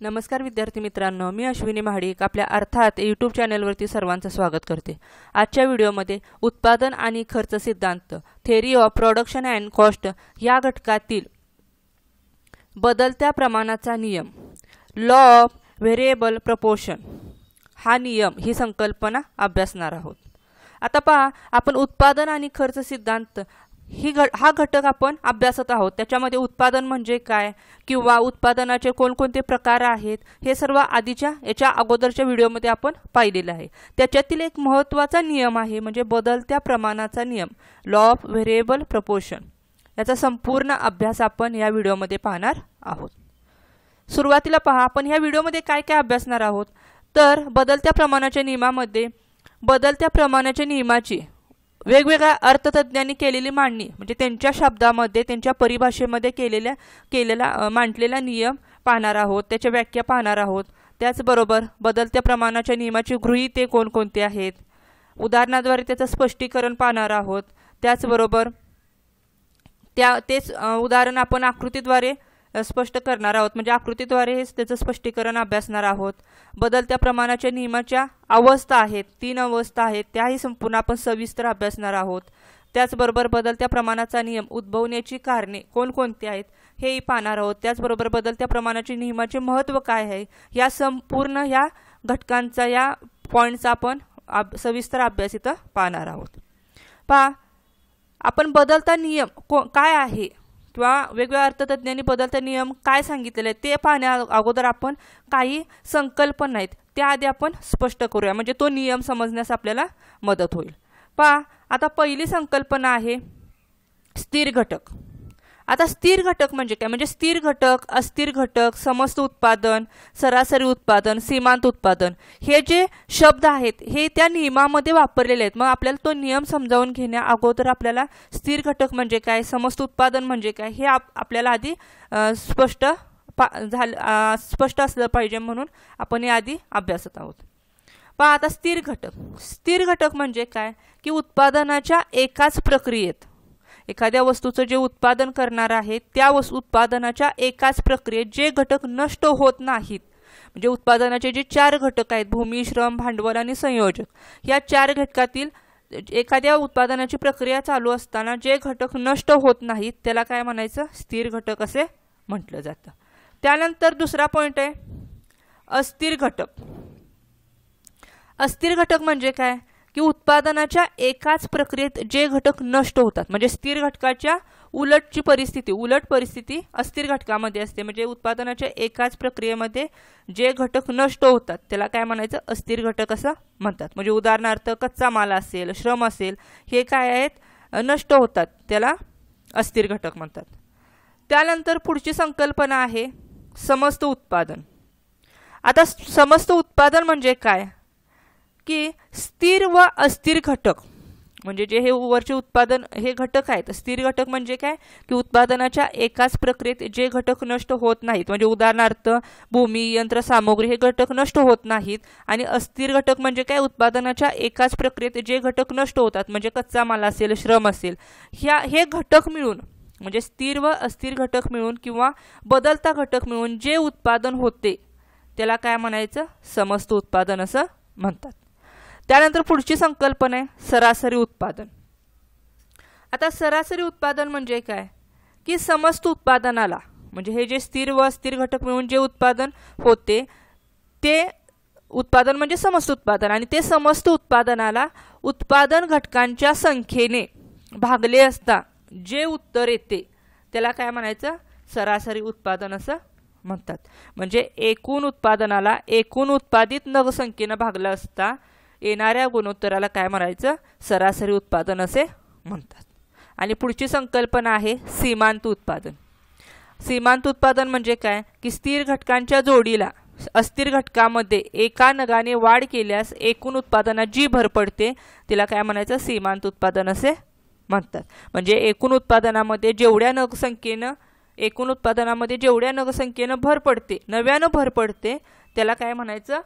नमस्कार विद्यार्थी मित्रांनो, मी अश्विनी महाडिक आपल्या अर्थात यूट्यूब चॅनलवरती सर्वांचं स्वागत करते। आजच्या व्हिडिओमध्ये उत्पादन आणि खर्च सिद्धांत theory of production and cost या घटकातील बदलत्या प्रमाणाचा नियम लॉ ऑफ व्हेरिएबल प्रपोर्शन हा नियम ही संकल्पना अभ्यासणार आहोत। आता पहा, आपण उत्पादन आणि खर्च सिद्धांत हा घटक आपण अभ्यासत आहोत। त्याच्यामध्ये उत्पादन म्हणजे काय किंवा उत्पादनाचे कोणकोणते प्रकार आहेत हे सर्व आधीच्या याच्या अगोदरच्या व्हिडिओमध्ये आपण पाहिलेले आहे। त्याच्यातील एक महत्त्वाचा नियम आहे म्हणजे बदलत्या प्रमाणाचा नियम लॉ ऑफ व्हेरिएबल प्रपोर्शन। याचा संपूर्ण अभ्यास आपण या व्हिडिओमध्ये पाहणार आहोत। सुरुवातीला पहा, आपण या व्हिडिओमध्ये काय काय अभ्यासणार आहोत तर बदलत्या प्रमाणाच्या नियमामध्ये बदलत्या प्रमाणाच्या नियमाची वेगवेगळ्या अर्थतज्ञांनी केलेली मांडणी म्हणजे त्यांच्या शब्दामध्ये त्यांच्या परिभाषेमध्ये मांडलेला नियम पाहणार आहोत, त्याच्या व्याख्या पाहणार आहोत। त्याचबरोबर बदलत्या प्रमाणाच्या नियमाची गृहीते कोणकोणते आहेत उदाहरणाद्वारे त्याचं स्पष्टीकरण पाहणार आहोत। त्याचबरोबर तेच उदाहरण आपण आकृतीद्वारे स्पष्ट करणार आहोत म्हणजे आकृतीद्वारे त्याचं स्पष्टीकरण अभ्यासणार आहोत। बदलत्या प्रमाणाच्या नियमाच्या अवस्था आहेत, 3 अवस्था आहेत, त्याही संपूर्ण आपण सविस्तर अभ्यासणार आहोत। त्याचबरोबर बदलत्या प्रमाणाचा नियम उद्भवण्याची कारणे कोणकोणती आहेत हेही पाहणार आहोत। त्याचबरोबर बदलत्या प्रमाणाच्या नियमाचे महत्त्व काय आहे या संपूर्ण या घटकांचा या पॉइंट्सचा आपण सविस्तर अभ्यास इथं पाहणार आहोत। पहा, आपण बदलता नियम काय आहे किंवा वेगवेगळ्या अर्थतज्ञांनी बदलता नियम काय सांगितलेले आहे ते पाहण्या अगोदर आपण काही संकल्पना आहेत त्या आधी आपण स्पष्ट करूया म्हणजे तो नियम समजण्यास आपल्याला मदत होईल। पहा, आता पहिली संकल्पना आहे स्थिर घटक। आता स्थिर घटक म्हणजे काय म्हणजे स्थिर घटक, अस्थिर घटक, समस्त उत्पादन, सरासरी उत्पादन, सीमांत उत्पादन हे जे शब्द आहेत हे त्या नियमामध्ये वापरलेले आहेत। मग आपल्याला तो नियम समजावून घेण्या अगोदर आपल्याला स्थिर घटक म्हणजे काय, समस्त उत्पादन म्हणजे काय हे आपल्याला आधी स्पष्ट असलं पाहिजे म्हणून आपण या आधी अभ्यासत आहोत। पहा, आता स्थिर घटक म्हणजे काय की उत्पादनाच्या एकाच प्रक्रियेत एखाद्या वस्तूचं जे उत्पादन करणार आहे त्या उत्पादनाच्या एकाच प्रक्रियेत जे घटक नष्ट होत नाहीत म्हणजे उत्पादनाचे जे 4 घटक आहेत भूमी, श्रम, भांडवल आणि संयोजक या 4 घटकातील एखाद्या उत्पादनाची प्रक्रिया चालू असताना जे घटक नष्ट होत नाहीत त्याला काय म्हणायचं स्थिर घटक असे म्हटलं जातं। त्यानंतर दुसरा पॉइंट आहे अस्थिर घटक। अस्थिर घटक म्हणजे काय की उत्पादनाच्या एकाच प्रक्रियेत जे घटक नष्ट होतात म्हणजे स्थिर घटकाच्या उलट परिस्थिती अस्थिर घटकामध्ये असते म्हणजे उत्पादनाच्या एकाच प्रक्रियेमध्ये जे घटक नष्ट होतात त्याला काय म्हणायचं अस्थिर घटक असं म्हणतात। म्हणजे उदाहरणार्थ कच्चा माल असेल, श्रम असेल हे काय आहेत नष्ट होतात त्याला अस्थिर घटक म्हणतात। त्यानंतर पुढची संकल्पना आहे समस्त उत्पादन। आता समस्त उत्पादन म्हणजे काय की स्थिर व अस्थिर घटक म्हणजे जे हे वरचे उत्पादन हे घटक आहेत। स्थिर घटक म्हणजे काय की उत्पादनाच्या एकाच प्रक्रियेत जे घटक नष्ट होत नाहीत म्हणजे उदाहरणार्थ भूमी, यंत्रसामुग्री हे घटक नष्ट होत नाहीत। आणि अस्थिर घटक म्हणजे काय उत्पादनाच्या एकाच प्रक्रियेत जे घटक नष्ट होतात म्हणजे कच्चा माल असेल, श्रम असेल हे घटक मिळून म्हणजे स्थिर व अस्थिर घटक मिळून किंवा बदलता घटक मिळून जे उत्पादन होते त्याला काय म्हणायचं समस्त उत्पादन असं म्हणतात। त्यानंतर पुढची संकल्पना आहे सरासरी उत्पादन। आता सरासरी उत्पादन म्हणजे काय की समस्त उत्पादनाला म्हणजे हे जे स्थिर व अस्थिर घटक मिळून जे उत्पादन होते ते उत्पादन म्हणजे समस्त उत्पादन आणि ते समस्त उत्पादनाला उत्पादन घटकांच्या संख्येने भागले असता जे उत्तर येते त्याला काय म्हणायचं सरासरी उत्पादन असं म्हणतात। म्हणजे एकूण उत्पादनाला एकूण उत्पादित नग संख्येने भागला असता येणाऱ्या गुणोत्तराला काय म्हणायचं सरासरी उत्पादन असे म्हणतात। आणि पुढची संकल्पना आहे सीमांत उत्पादन। सीमांत उत्पादन म्हणजे काय की स्थिर घटकांच्या जोडीला अस्थिर घटकामध्ये एका नगाने वाढ केल्यास एकूण उत्पादनात जी भर पडते तिला काय म्हणायचं सीमांत उत्पादन असे म्हणतात। म्हणजे एकूण उत्पादनामध्ये जेवढ्या नग संख्येनं भर पडते नव्यानं भर पडते त्याला काय म्हणायचं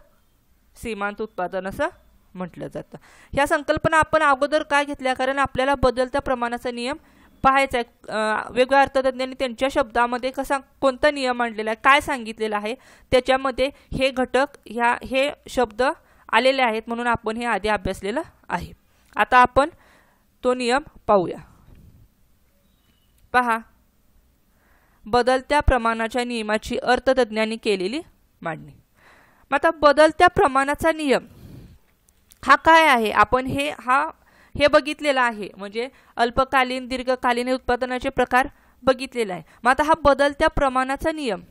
सीमांत उत्पादन असं म्हटलं जातं। ह्या संकल्पना आपण अगोदर काय घेतल्या कारण आपल्याला बदलत्या प्रमाणाचा नियम पाहायचं आहे वेगवेगळ्या अर्थतज्ञांनी त्यांच्या शब्दामध्ये कसा कोणता नियम मांडलेला आहे, काय सांगितलेलं आहे, त्याच्यामध्ये हे घटक हे शब्द आलेले आहेत म्हणून आपण हे आधी अभ्यासलेलं आहे. आता आपण तो नियम पाहूया. पहा, बदलत्या प्रमाणाच्या नियमाची अर्थतज्ञांनी केलेली मांडणी. मग आता बदलत्या प्रमाणाचा नियम हा काय आहे, आपण हे बघितलेलं आहे, म्हणजे अल्पकालीन दीर्घकालीन हे उत्पादनाचे प्रकार बघितलेला आहे. मग आता हा बदलत्या प्रमाणाचा नियम,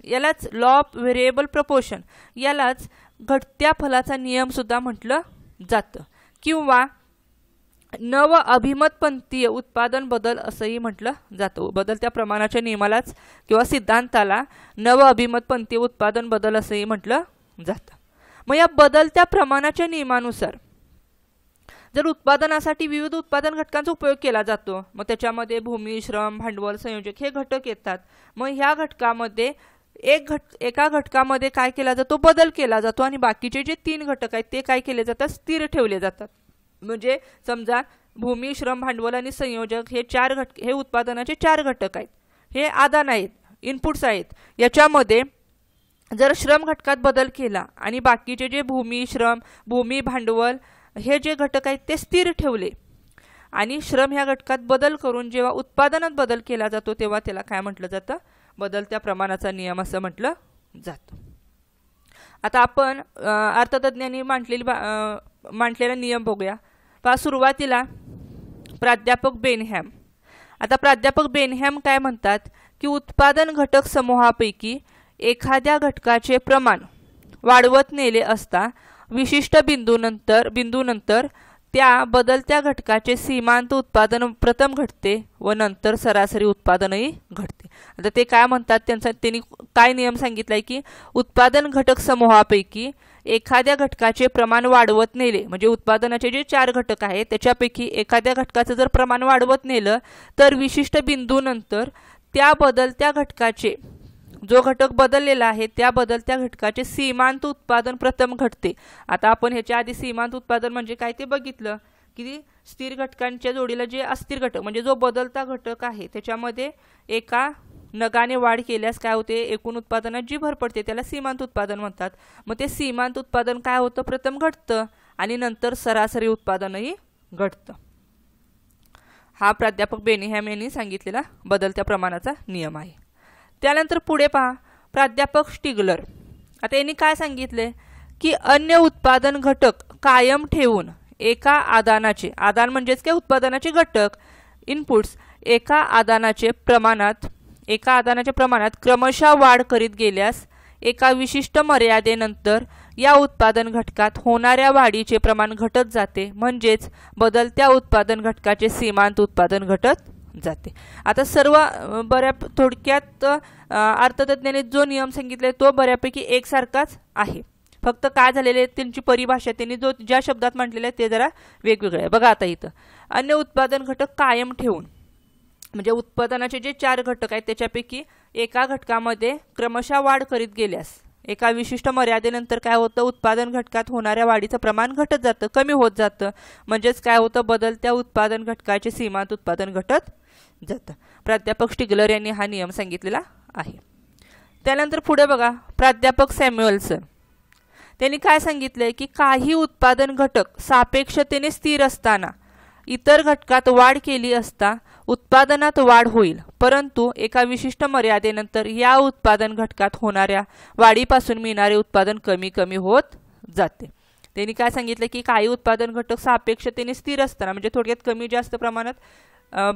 यालाच लॉ ऑफ व्हेरिएबल प्रपोर्शन, यालाच घटत्या फलाचा नियम सुद्धा म्हटलं जातं किंवा नव अभिमतपंथीय उत्पादन बदल असंही म्हटलं जातं. बदलत्या प्रमाणाच्या नियमालाच किंवा सिद्धांताला नव अभिमतपंथीय उत्पादन बदल असंही म्हटलं जातं. मग या बदलत्या प्रमाणाच्या नियमानुसार जर उत्पादनासाठी विविध उत्पादन घटकांचा उपयोग केला जातो, मग त्याच्यामध्ये भूमी, श्रम, भांडवल, संयोजक हे घटक येतात. मग ह्या घटकामध्ये एका घटकामध्ये काय केला जातो, बदल केला जातो आणि बाकीचे जे 3 घटक आहेत ते काय केले जातात, स्थिर ठेवले जातात. म्हणजे समजा भूमी, श्रम, भांडवल आणि संयोजक हे उत्पादनाचे 4 घटक आहेत, हे आदान आहेत, इनपुट्स आहेत. याच्यामध्ये जर श्रम घटकात बदल केला आणि बाकीचे जे भूमी, भांडवल हे जे घटक आहेत ते स्थिर ठेवले आणि श्रम ह्या घटकात बदल करून जेव्हा उत्पादनात बदल केला जातो तेव्हा त्याला काय म्हटलं जातं, बदलत्या प्रमाणाचा नियम असं म्हटलं जातं. आता आपण अर्थतज्ञांनी मांडलेला नियम बघूया. पहा, सुरुवातीला प्राध्यापक बेनहॅम. आता प्राध्यापक बेनहॅम काय म्हणतात की उत्पादन घटक समूहापैकी एखाद्या घटकाचे प्रमाण वाढवत नेले असता विशिष्ट बिंदूनंतर त्या बदलत्या घटकाचे सीमांत उत्पादन प्रथम घटते व नंतर सरासरी उत्पादनही घटते. आता ते काय म्हणतात, त्यांनी काय नियम सांगितलाय की उत्पादन घटक समूहापैकी एखाद्या घटकाचे प्रमाण वाढवत नेले, म्हणजे उत्पादनाचे जे 4 घटक आहेत त्याच्यापैकी एखाद्या घटकाचं जर प्रमाण वाढवत नेलं तर विशिष्ट बिंदूनंतर त्या बदलत्या घटकाचे, जो घटक बदललेला आहे त्या बदलत्या घटकाचे सीमांत उत्पादन प्रथम घटते. आता आपण ह्याच्या आधी सीमांत उत्पादन म्हणजे काय ते बघितलं की स्थिर घटकांच्या जोडीला जे अस्थिर घटक म्हणजे जो बदलता घटक आहे त्याच्यामध्ये एका नगाने वाढ केल्यास काय होते, एकूण उत्पादनात जी भर पडते त्याला सीमांत उत्पादन म्हणतात. मग ते सीमांत उत्पादन काय होतं, प्रथम घटतं आणि नंतर सरासरी उत्पादनही घटतं. हा प्राध्यापक बेनिहॅम यांनी सांगितलेला बदलत्या प्रमाणाचा नियम आहे. त्यानंतर पुढे पहा, प्राध्यापक स्टिग्लर. आता यांनी काय सांगितले की अन्य उत्पादन घटक कायम ठेवून एका आदानाचे, आदान म्हणजेच काय उत्पादनाचे घटक इनपुट्स, एका आदानाच्या प्रमाणात क्रमशः वाढ करीत गेल्यास एका विशिष्ट मर्यादेनंतर या उत्पादन घटकात होणाऱ्या वाढीचे प्रमाण घटत जाते, म्हणजेच बदलत्या उत्पादन घटकाचे सीमांत उत्पादन घटत जाते. आता सर्व थोडक्यात अर्थतज्ञाने जो नियम सांगितलाय तो बऱ्यापैकी एकसारखाच आहे, फक्त काय झालेले त्यांची परिभाषा त्यांनी ज्या शब्दात मांडलेले आहे ते जरा वेगवेगळे आहे. बघा, आता इथं अन्य उत्पादन घटक कायम ठेवून म्हणजे उत्पादनाचे जे 4 घटक आहेत त्याच्यापैकी एका घटकामध्ये क्रमशः वाढ करीत गेल्यास एका विशिष्ट मर्यादेनंतर काय होतं, उत्पादन घटकात होणाऱ्या वाढीचं प्रमाण घटत जातं, कमी होत जातं, म्हणजेच काय होतं, बदलत्या उत्पादन घटकाचे सीमांत उत्पादन घटत जातं. प्राध्यापक स्टिग्लर यांनी हा नियम सांगितलेला आहे. त्यानंतर पुढे बघा, प्राध्यापक सॅम्युएल्सन. त्यांनी काय सांगितलंय की काही उत्पादन घटक सापेक्षतेने स्थिर असताना इतर घटकात वाढ केली असता उत्पादनात वाढ होईल, परंतु एका विशिष्ट मर्यादेनंतर या उत्पादन घटकात होणाऱ्या वाढीपासून मिळणारे उत्पादन कमी कमी होत जाते. त्यांनी काय सांगितलं की काही उत्पादन घटक सापेक्षतेने स्थिर असताना म्हणजे थोडक्यात कमी जास्त प्रमाणात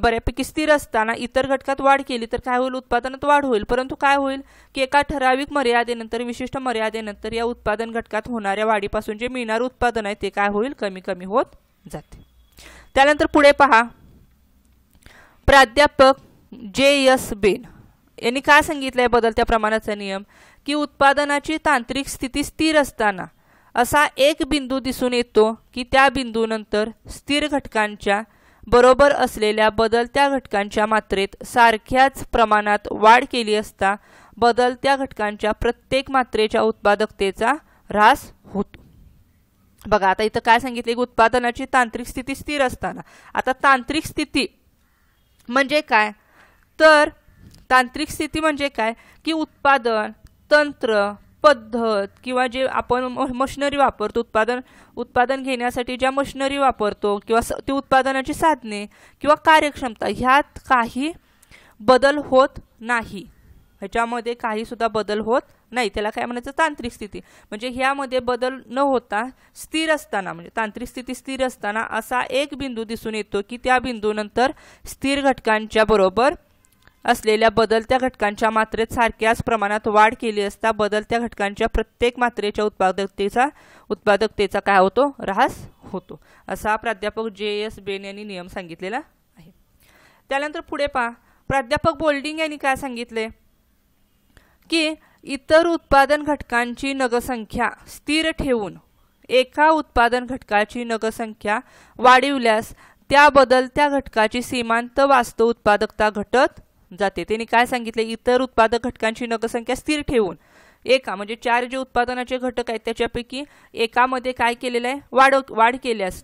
बऱ्यापैकी स्थिर असताना इतर घटकात वाढ केली तर काय होईल, उत्पादनात वाढ होईल, परंतु काय होईल की एका ठराविक मर्यादेनंतर विशिष्ट मर्यादेनंतर या उत्पादन घटकात होणाऱ्या वाढीपासून जे मिळणारे उत्पादन आहे ते काय होईल, कमी कमी होत जाते. त्यानंतर पुढे पहा, प्राध्यापक जे.एस. बेन यांनी काय सांगितलंय बदलत्या प्रमाणाचा नियम की उत्पादनाची तांत्रिक स्थिती स्थिर असताना असा एक बिंदू दिसून येतो की त्या बिंदूनंतर स्थिर घटकांच्या बरोबर असलेल्या बदलत्या घटकांच्या मात्रेत सारख्याच प्रमाणात वाढ केली असता बदलत्या घटकांच्या प्रत्येक मात्रेच्या उत्पादकतेचा ह्रास होतो. बघा, आता इथं काय सांगितले की उत्पादनाची तांत्रिक स्थिती स्थिर असताना, आता तांत्रिक स्थिती म्हणजे काय तर तांत्रिक स्थिती म्हणजे काय की उत्पादन तंत्र पद्धत किंवा जे आपण मशिनरी वापरतो उत्पादन घेण्यासाठी ज्या मशिनरी वापरतो किंवा ते उत्पादनाची साधने किंवा कार्यक्षमता ह्यात काही बदल होत नाही, ह्याच्यामध्ये काही सुद्धा बदल होत नाही, त्याला काय म्हणायचं तांत्रिक स्थिती. म्हणजे ह्यामध्ये बदल न होता स्थिर असताना म्हणजे तांत्रिक स्थिती स्थिर असताना असा एक बिंदू दिसून येतो की त्या बिंदूनंतर स्थिर घटकांच्या बरोबर असलेल्या बदलत्या घटकांच्या मात्रेत सारख्याच प्रमाणात वाढ केली असता बदलत्या घटकांच्या प्रत्येक मात्रेच्या उत्पादकतेचा काय होतो ऱ्हास होतो, असा प्राध्यापक J.S. बेन यांनी नियम सांगितलेला आहे. त्यानंतर पुढे पहा प्राध्यापक बोल्डिंग यांनी काय सांगितले की इतर उत्पादन घटकांची नगसंख्या स्थिर ठेवून एका उत्पादन घटकाची नगसंख्या वाढविल्यास त्या बदलत्या घटकाची सीमांत वास्तव उत्पादकता घटत जाते. त्यांनी काय सांगितले इतर उत्पादक घटकांची नगसंख्या स्थिर ठेवून एका म्हणजे 4 जे उत्पादनाचे घटक आहेत त्याच्यापैकी एकामध्ये काय केलेलं आहे वाढ केल्यास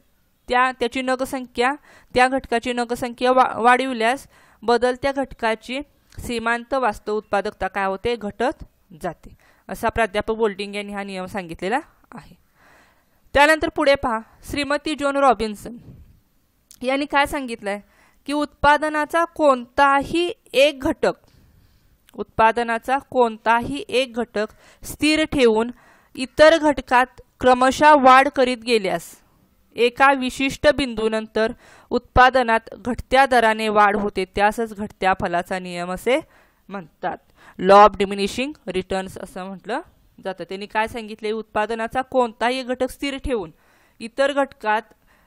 त्याची नगसंख्या त्या घटकाची नगसंख्या वाढविल्यास बदलत्या घटकाची सीमांत वास्तव उत्पादकता काय होते घटत जाते, असा प्राध्यापक बोल्डिंग यांनी हा नियम सांगितलेला आहे. त्यानंतर पुढे पहा श्रीमती जोन रॉबिन्सन यांनी काय सांगितलंय की उत्पादनाचा कोणताही एक घटक स्थिर ठेवून इतर घटकात क्रमशः वाढ करीत गेल्यास एका विशिष्ट बिंदूनंतर उत्पादनात घटत्या दराने वाढ होते, त्यासच घटत्या फलाचा नियम असे म्हणतात. लॉ ऑफ डिमिनिशिंग रिटर्न्स असं म्हटलं जातं. त्यांनी काय सांगितले उत्पादनाचा कोणताही घटक स्थिर ठेवून इतर घटकात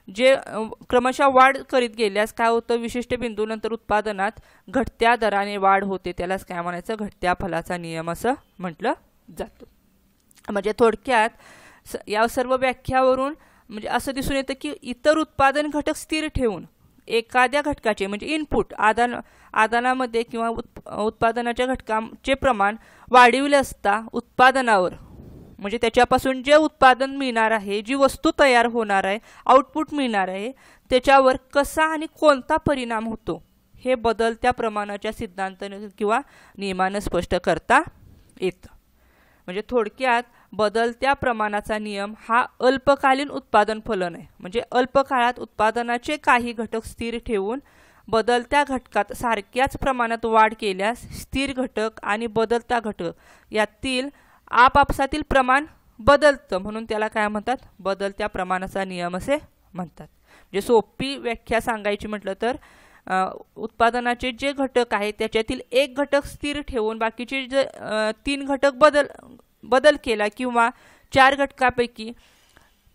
जे क्रमशः वाढ करीत गेल्यास काय होतं विशिष्ट बिंदूनंतर उत्पादनात घटत्या दराने वाढ होते, त्यालाच काय म्हणायचं घटत्या फलाचा नियम असं म्हटलं जातं. म्हणजे थोडक्यात या सर्व व्याख्यावरून म्हणजे असं दिसून येतं की इतर उत्पादन घटक स्थिर ठेवून एखाद्या घटकाचे म्हणजे इनपुट आदानामध्ये किंवा उत्पादनाच्या घटकांचे प्रमाण वाढविले असता उत्पादनावर म्हणजे त्याच्यापासून जे उत्पादन मिळणार आहे जी वस्तू तयार होणार आहे आउटपुट मिळणार आहे त्याच्यावर कसा आणि कोणता परिणाम होतो हे बदलत्या प्रमाणाच्या सिद्धांताने किंवा नियमाने स्पष्ट करता येतं. म्हणजे थोडक्यात बदलत्या प्रमाणाचा नियम हा अल्पकालीन उत्पादन फलन आहे. म्हणजे अल्प काळात उत्पादनाचे काही घटक स्थिर ठेवून बदलत्या घटकात सारख्याच प्रमाणात वाढ केल्यास स्थिर घटक आणि बदलता घटक यातील आपापसातील प्रमाण बदलतं म्हणून त्याला काय म्हणतात बदलत्या प्रमाणाचा नियम असे म्हणतात. म्हणजे सोपी व्याख्या सांगायची म्हटलं तर उत्पादनाचे जे घटक आहेत त्याच्यातील एक घटक स्थिर ठेवून बाकीचे जे 3 घटक बदल केला किंवा 4 घटकापैकी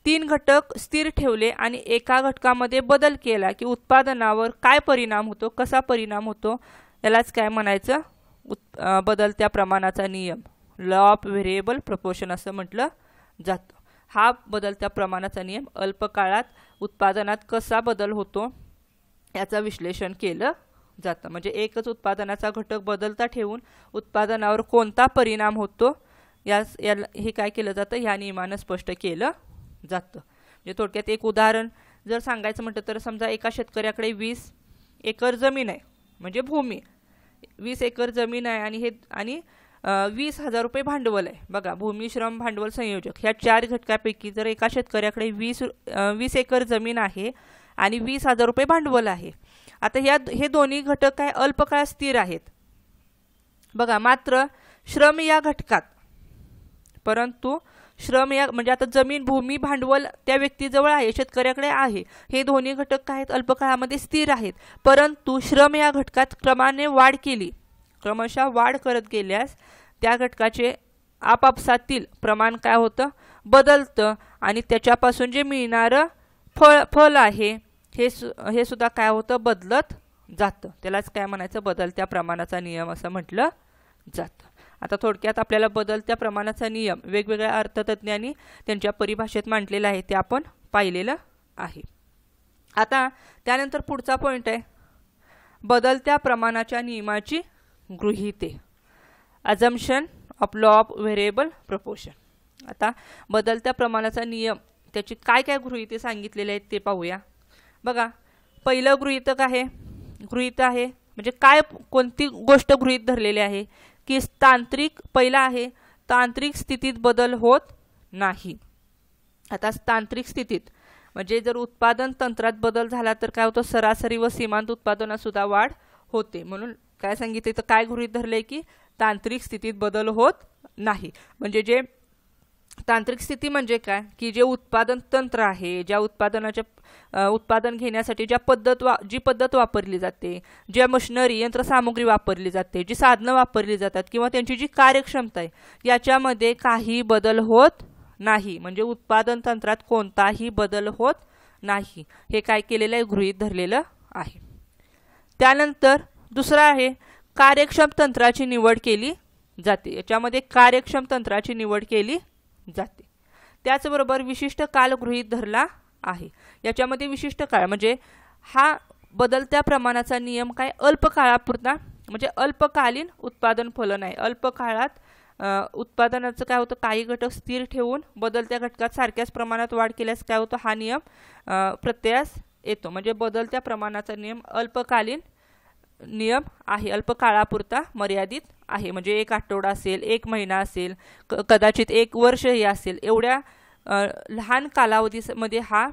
3 घटक स्थिर ठेवले आणि एका घटकामध्ये बदल केला की उत्पादनावर काय परिणाम होतो कसा परिणाम होतो यालाच काय म्हणायचं बदलत्या प्रमाणाचा नियम लॉ ऑफ व्हेरिएबल प्रपोर्शन असं म्हटलं जातं. हा बदलत्या प्रमाणाचा नियम अल्पकाळात उत्पादनात कसा बदल होतो याचं विश्लेषण केलं जातं. म्हणजे एकच उत्पादनाचा घटक बदलता ठेवून उत्पादनावर कोणता परिणाम होतो हे काय केलं जातं ह्या नियमानं स्पष्ट केलं जातं. म्हणजे थोडक्यात एक उदाहरण जर सांगायचं म्हटलं तर समजा एका शेतकऱ्याकडे 20 एकर जमीन आहे म्हणजे भूमी 20 एकर जमीन आहे आणि 20,000 रुपये भांडवल आहे. बघा भूमी श्रम भांडवल संयोजक ह्या 4 घटकापैकी जर एका शेतकऱ्याकडे 20 एकर जमीन आहे आणि 20,000 रुपये भांडवल आहे. आता हे दोन्ही घटक काय अल्पकाळ स्थिर आहेत बघा मात्र श्रम या घटकात परंतु श्रम या म्हणजे आता जमीन भूमी भांडवल त्या व्यक्तीजवळ आहे शेतकऱ्याकडे आहे हे दोन्ही घटक काय आहेत अल्पकाळामध्ये स्थिर आहेत परंतु श्रम या घटकात क्रमशः वाढ करत गेल्यास त्या घटकाचे आपापसातील प्रमाण काय होतं बदलतं आणि त्याच्यापासून जे मिळणारं फल आहे हे सुद्धा काय होतं बदलत जातं. त्यालाच काय म्हणायचं बदलत्या प्रमाणाचा नियम असं म्हटलं जातं. आता थोडक्यात आपल्याला बदलत्या प्रमाणाचा नियम वेगवेगळ्या अर्थतज्ञांनी त्यांच्या परिभाषेत मांडलेला आहे ते आपण पाहिलेलं आहे. आता त्यानंतर पुढचा पॉइंट आहे बदलत्या प्रमाणाच्या नियमाची गृहीते assumption of law of variable proportion. आता बदलत्या प्रमाणाचा नियम त्याची काय काय गृहीते सांगितलेले आहेत ते पाहूया. बघा पहिलं गृहीतक आहे गृहीत आहे म्हणजे काय कोणती गोष्ट गृहीत धरलेली आहे की पहिला आहे तांत्रिक स्थितीत बदल होत नाही। आता तांत्रिक स्थितीत म्हणजे जर उत्पादन तंत्रात बदल झाला तर काय होतं सरासरी व सीमांत उत्पादनात सुद्धा वाढ होते। म्हणून काय सांगितले तर काय गृहीत धरले की तांत्रिक स्थितीत बदल होत नाही। म्हणजे जे तांत्रिक स्थिती म्हणजे काय की जे उत्पादन तंत्र आहे ज्या उत्पादन घेण्यासाठी जी पद्धत वापरली जाते ज्या मशिनरी यंत्रसामुग्री वापरली जाते जी साधनं वापरली जातात किंवा त्यांची जी कार्यक्षमता आहे याच्यामध्ये काही बदल होत नाही। म्हणजे उत्पादन तंत्रात कोणताही बदल होत नाही हे काय केलेलं आहे गृहीत धरलेलं आहे। त्यानंतर दुसरा आहे कार्यक्षम तंत्राची निवड केली जाते। याच्यामध्ये कार्यक्षम तंत्राची निवड केली जाते। त्याचबरोबर विशिष्ट काल गृहीत धरला आहे। याच्यामध्ये विशिष्ट काळ म्हणजे हा बदलत्या प्रमाणाचा नियम काय अल्पकाळापुरता म्हणजे अल्पकालीन उत्पादन फलन आहे। अल्प काळात उत्पादनाचं काय होतं काही घटक स्थिर ठेवून बदलत्या घटकात सारख्याच प्रमाणात वाढ केल्यास काय होतं हा नियम प्रत्ययास येतो। म्हणजे बदलत्या प्रमाणाचा नियम अल्पकालीन नियम आहे अल्प काळापुरता मर्यादित आहे। म्हणजे एक आठवडा असेल एक महिना असेल कदाचित एक वर्षही असेल एवढ्या लहान कालावधीमध्ये हा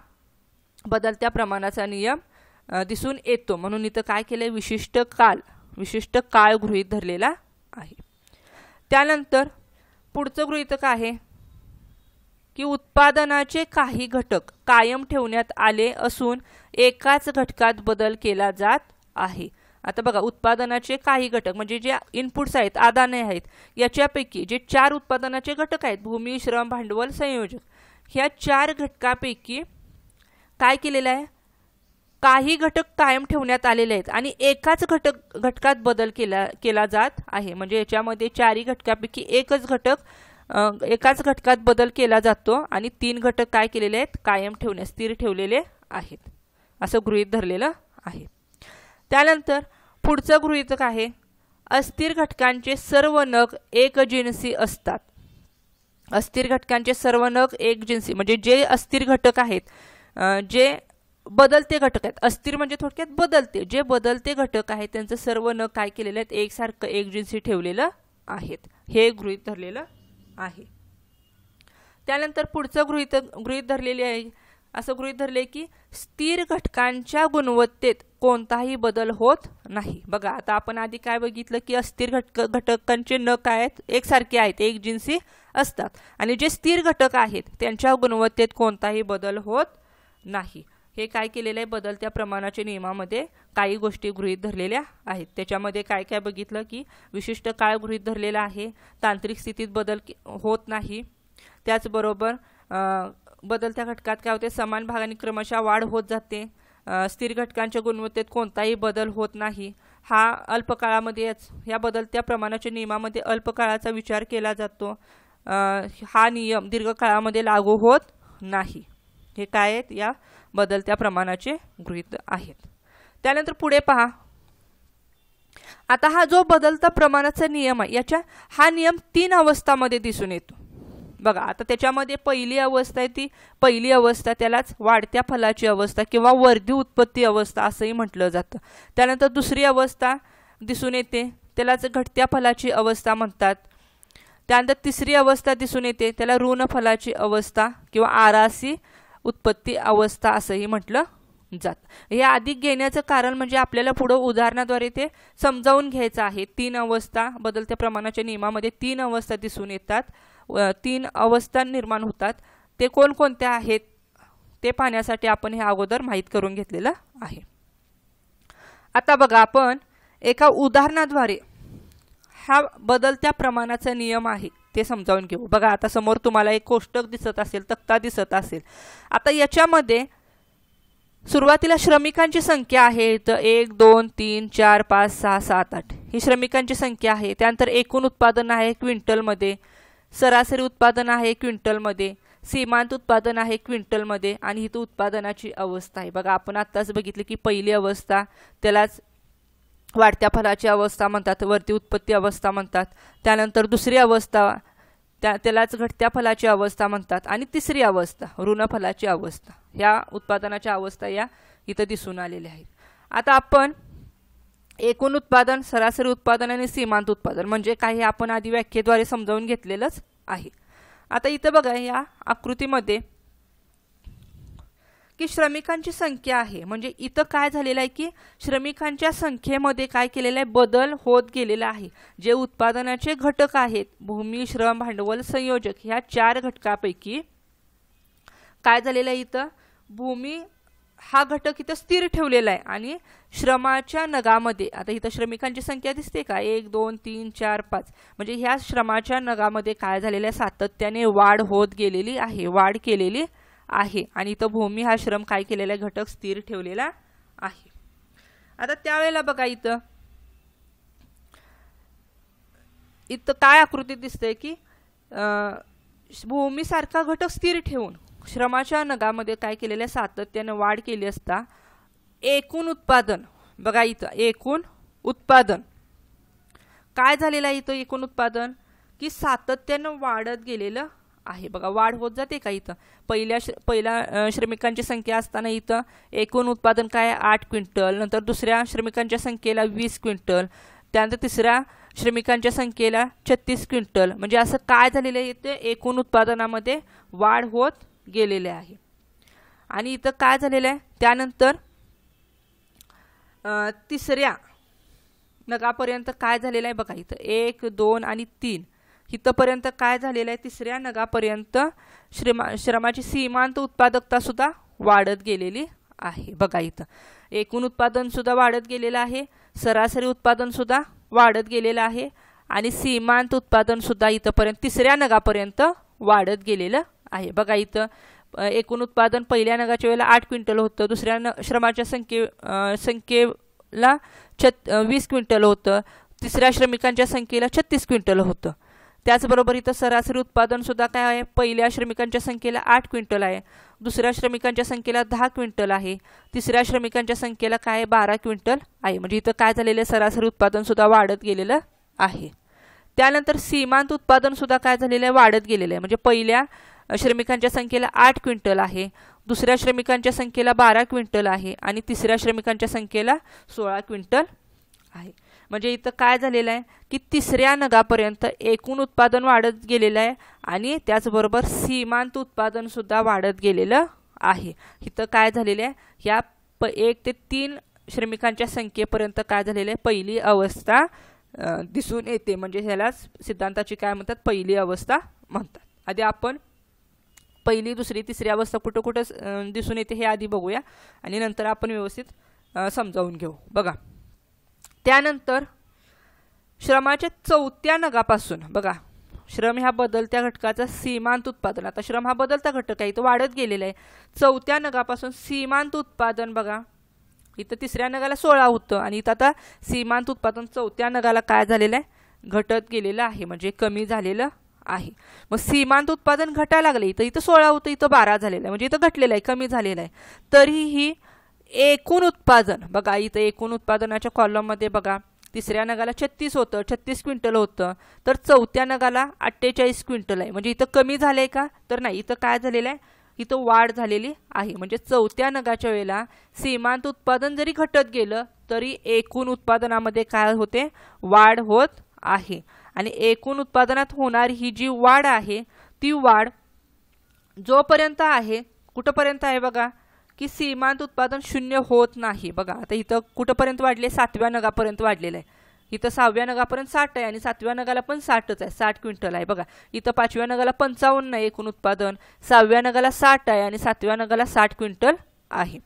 बदलत्या प्रमाणाचा नियम दिसून येतो। म्हणून इथं काय केले विशिष्ट काळ गृहीत धरलेला आहे। त्यानंतर पुढचं गृहीतक आहे की उत्पादनाचे काही घटक कायम ठेवण्यात आले असून एकाच घटकात बदल केला जात आहे। आता बघा उत्पादनाचे काही घटक म्हणजे जे इनपुट्स आहेत आदाने आहेत याच्यापैकी जे 4 उत्पादनाचे घटक आहेत भूमी श्रम भांडवल संयोजक ह्या 4 घटकापैकी काय केलेलं आहे काही घटक कायम ठेवण्यात आलेले आहेत आणि एकाच घटकात बदल केला जात आहे। म्हणजे याच्यामध्ये 4 घटकापैकी एकाच घटकात बदल केला जातो आणि 3 घटक काय केलेले आहेत कायम स्थिर ठेवलेले आहेत असं गृहीत धरलेलं आहे। त्यानंतर पुढचं गृहीतक आहे अस्थिर घटकांचे सर्व नग एकजिनसी असतात। अस्थिर घटकांचे सर्व नग एकजिनसी म्हणजे जे अस्थिर घटक आहेत जे बदलते घटक आहेत अस्थिर म्हणजे थोडक्यात बदलते जे बदलते घटक आहेत त्यांचे सर्व नग काय केलेले आहेत एकसारखं एकजिनसी ठेवलेलं आहेत हे गृहीत धरलेलं आहे। त्यानंतर पुढचं गृहीत धरलेले आहे असं गृहीत धरले की स्थिर घटकांच्या गुणवत्तेत कोणताही बदल होत नाही। बघा आता आपण आधी काय बघितलं की अस्थिर घटकांचे नग काय आहेत एकसारखे आहेत एकजिनसी असतात आणि जे स्थिर घटक आहेत त्यांच्या गुणवत्तेत कोणताही बदल होत नाही। हे काय केलेलं आहे बदलत्या प्रमाणाच्या नियमामध्ये काही गोष्टी गृहीत धरलेल्या आहेत। त्याच्यामध्ये काय काय बघितलं की विशिष्ट काळ गृहीत धरलेला आहे तांत्रिक स्थितीत बदल होत नाही। त्याचबरोबर बदलत्या घटकात काय होते समान भागाने क्रमशः वाढ होत जाते। स्थिर घटकांच्या गुणवत्तेत कोणताही बदल होत नाही। हा अल्पकाळामध्ये या बदलत्या प्रमाणाच्या नियमामध्ये अल्पकाळाचा विचार केला जातो। हा नियम दीर्घकाळामध्ये लागू होत नाही। हे काय आहेत या बदलत्या प्रमाणाचे गृहीत आहेत। त्यानंतर पुढे पहा आता हा जो बदलता प्रमाणाचा नियम आहे हा नियम 3 अवस्थांमध्ये दिसून येतो। बघा आता त्याच्यामध्ये पहिली अवस्था आहे ती पहिली अवस्था त्यालाच वाढत्या फलाची अवस्था किंवा वर्धी उत्पत्ती अवस्था असंही म्हटलं जातं। त्यानंतर दुसरी अवस्था दिसून येते त्यालाच घटत्या फलाची अवस्था म्हणतात। त्यानंतर तिसरी अवस्था दिसून येते त्याला ऋण फलाची अवस्था किंवा आरासी उत्पत्ती अवस्था असंही म्हटलं जातं। हे अधिक घेण्याचं कारण म्हणजे आपल्याला पुढे उदाहरणाद्वारे ते समजावून घ्यायचं आहे। 3 अवस्था बदलत्या प्रमाणाच्या नियमामध्ये 3 अवस्था दिसून येतात 3 अवस्था निर्माण होतात ते कोणकोणत्या आहेत ते पाहण्यासाठी आपण हे अगोदर माहित करून घेतलेलं आहे। आता बघा आपण एका उदाहरणाद्वारे हा बदलत्या प्रमाणाचा नियम आहे ते समजावून घेऊ। बघा आता समोर तुम्हाला एक कोष्टक दिसत असेल तक्ता दिसत असेल। आता याच्यामध्ये सुरुवातीला श्रमिकांची संख्या आहे तर 1 2 3 4 5 6 7 8 ही श्रमिकांची संख्या आहे। त्यानंतर एकूण उत्पादन आहे क्विंटल मध्ये सरासरी उत्पादन आहे क्विंटल मध्ये सीमांत उत्पादन आहे क्विंटल मध्ये आणि इथं उत्पादनाची अवस्था आहे। बघा आपण आताच बघितलं की पहिली अवस्था त्यालाच वाढत्या फलाची अवस्था म्हणतात वर्धी उत्पत्ती अवस्था म्हणतात। त्यानंतर दुसरी अवस्था त्यालाच घटत्या फलाची अवस्था म्हणतात आणि तिसरी अवस्था ऋण फलाची अवस्था ह्या उत्पादनाच्या अवस्था या इथं दिसून आलेल्या आहेत। आता आपण एकूण उत्पादन, सरासरी उत्पादन आणि सीमांत उत्पादन म्हणजे काय हे आपण आधी व्याख्येद्वारे समजावून घेतलेलंच आहे. आता इथं बघा या आकृतीमध्ये की श्रमिकांची संख्या आहे, म्हणजे इथं काय झालेलं आहे की श्रमिकांच्या संख्येमध्ये काय केलेलं आहे, बदल होत गेलेला आहे. जे उत्पादनाचे घटक आहेत, भूमी, श्रम, भांडवल, संयोजक, ह्या 4 घटकापैकी काय झालेलं आहे, इथं भूमी हा घटक इथं स्थिर ठेवलेला आहे आणि श्रमाच्या नगामध्ये, आता इथं श्रमिकांची संख्या दिसते का, 1 2 3 4 5, म्हणजे ह्या श्रमाच्या नगामध्ये काय झालेलं आहे, सातत्याने वाढ होत गेलेली आहे, वाढ केलेली आहे. आणि इथं भूमी हा श्रम काय केलेला घटक स्थिर ठेवलेला आहे. आता त्यावेळेला बघा इथं काय आकृतीत दिसतंय की भूमी सारखा घटक स्थिर ठेवून श्रमाच्या नगामध्ये काय केलेलं आहे, सातत्याने वाढ केली असता एकूण उत्पादन, बघा इथं एकूण उत्पादन काय झालेलं आहे, इथं एकूण उत्पादन की सातत्याने वाढत गेलेलं आहे. बघा वाढ होत जाते का, इथं पहिल्या श्रमिकांची संख्या असताना इथं एकूण उत्पादन काय 8 क्विंटल, नंतर दुसऱ्या श्रमिकांच्या संख्येला 20 क्विंटल, त्यानंतर तिसऱ्या श्रमिकांच्या संख्येला 36 क्विंटल, म्हणजे असं काय झालेलं आहे, इथे एकूण उत्पादनामध्ये वाढ होत गेलेले आहे. आणि इथं काय झालेलं आहे, त्यानंतर तिसऱ्या नगापर्यंत काय झालेलं आहे, बघा इथं 1 2 आणि 3 इथपर्यंत काय झालेलं आहे, तिसऱ्या नगापर्यंत श्रमाची सीमांत उत्पादकता सुद्धा वाढत गेलेली आहे. बघा इथं एकूण उत्पादन सुद्धा वाढत गेलेलं आहे, सरासरी उत्पादन सुद्धा वाढत गेलेलं आहे आणि सीमांत उत्पादन सुद्धा इथपर्यंत तिसऱ्या नगापर्यंत वाढत गेलेलं आहे. बघा इथं एकूण उत्पादन पहिल्या नगाच्या वेळेला 8 क्विंटल होतं, दुसऱ्या श्रमाच्या संख्येला 20 क्विंटल होतं, तिसऱ्या श्रमिकांच्या संख्येला 36 क्विंटल होतं. त्याचबरोबर इथं सरासरी उत्पादन सुद्धा काय आहे, पहिल्या श्रमिकांच्या संख्येला 8 क्विंटल आहे, दुसऱ्या श्रमिकांच्या संख्येला 10 क्विंटल आहे, तिसऱ्या श्रमिकांच्या संख्येला काय 12 क्विंटल आहे. म्हणजे इथं काय झालेलं सरासरी उत्पादन सुद्धा वाढत गेलेलं आहे. त्यानंतर सीमांत उत्पादन सुद्धा काय झालेलं आहे, वाढत गेलेलं आहे. म्हणजे पहिल्या श्रमिकांच्या संख्येला 8 क्विंटल आहे, दुसऱ्या श्रमिकांच्या संख्येला 12 क्विंटल आहे आणि तिसऱ्या श्रमिकांच्या संख्येला 16 क्विंटल आहे. म्हणजे इथं काय झालेलं आहे की तिसऱ्या नगापर्यंत एकूण उत्पादन वाढत गेलेलं आहे आणि त्याचबरोबर सीमांत उत्पादन सुद्धा वाढत गेलेलं आहे. इथं काय झालेलं आहे, ह्या 1 ते 3 श्रमिकांच्या संख्येपर्यंत काय झालेलं आहे, पहिली अवस्था दिसून येते. म्हणजे ह्याला सिद्धांताची काय म्हणतात, पहिली अवस्था म्हणतात. आधी आपण पहिली, दुसरी, तिसरी अवस्था कुठं कुठं दिसून येते हे आधी बघूया आणि नंतर आपण व्यवस्थित समजावून घेऊ. बघा त्यानंतर श्रमाच्या 4थ्या नगापासून, बघा श्रम ह्या बदलत्या घटकाचा सीमांत उत्पादन, आता श्रम हा बदलता घटक आहे, तो वाढत गेलेला आहे. 4थ्या नगापासून सीमांत उत्पादन, बघा इथं तिसऱ्या नगाला 16 होतं आणि इथं आता सीमांत उत्पादन 4थ्या नगाला काय झालेलं आहे, घटत गेलेलं आहे, म्हणजे कमी झालेलं आहे. मग सीमांत उत्पादन घटायला लागले, इथं 16 होतं, इथं 12 झालेलं आहे, म्हणजे इथं घटलेलं आहे, कमी झालेलं आहे. तरीही एकूण उत्पादन, बघा इथं एकूण उत्पादनाच्या कॉलममध्ये बघा तिसऱ्या नगाला 36 होतं, 36 क्विंटल होतं, तर 4थ्या नगाला 48 क्विंटल आहे. म्हणजे इथं कमी झालंय का, तर नाही, इथं काय झालेलं आहे, इथं वाढ झालेली आहे. म्हणजे 4थ्या नगाच्या वेळेला सीमांत उत्पादन जरी घटत गेलं तरी एकूण उत्पादनामध्ये काय होते, वाढ होत आहे. आणि एकूण उत्पादनात होणारी ही जी वाढ आहे ती वाढ जोपर्यंत आहे, कुठपर्यंत आहे बघा, की सीमांत उत्पादन 0 होत नाही. बघा आता इथं कुठपर्यंत वाढले, 7व्या नगापर्यंत वाढलेलं आहे. इथं 6व्या नगापर्यंत 60 आहे आणि 7व्या नगाला पण 60च आहे, 60 क्विंटल आहे. बघा इथं 5व्या नगाला 55 आहे एकूण उत्पादन, 6व्या नगाला 60 आहे आणि 7व्या नगाला 60 क्विंटल आहे.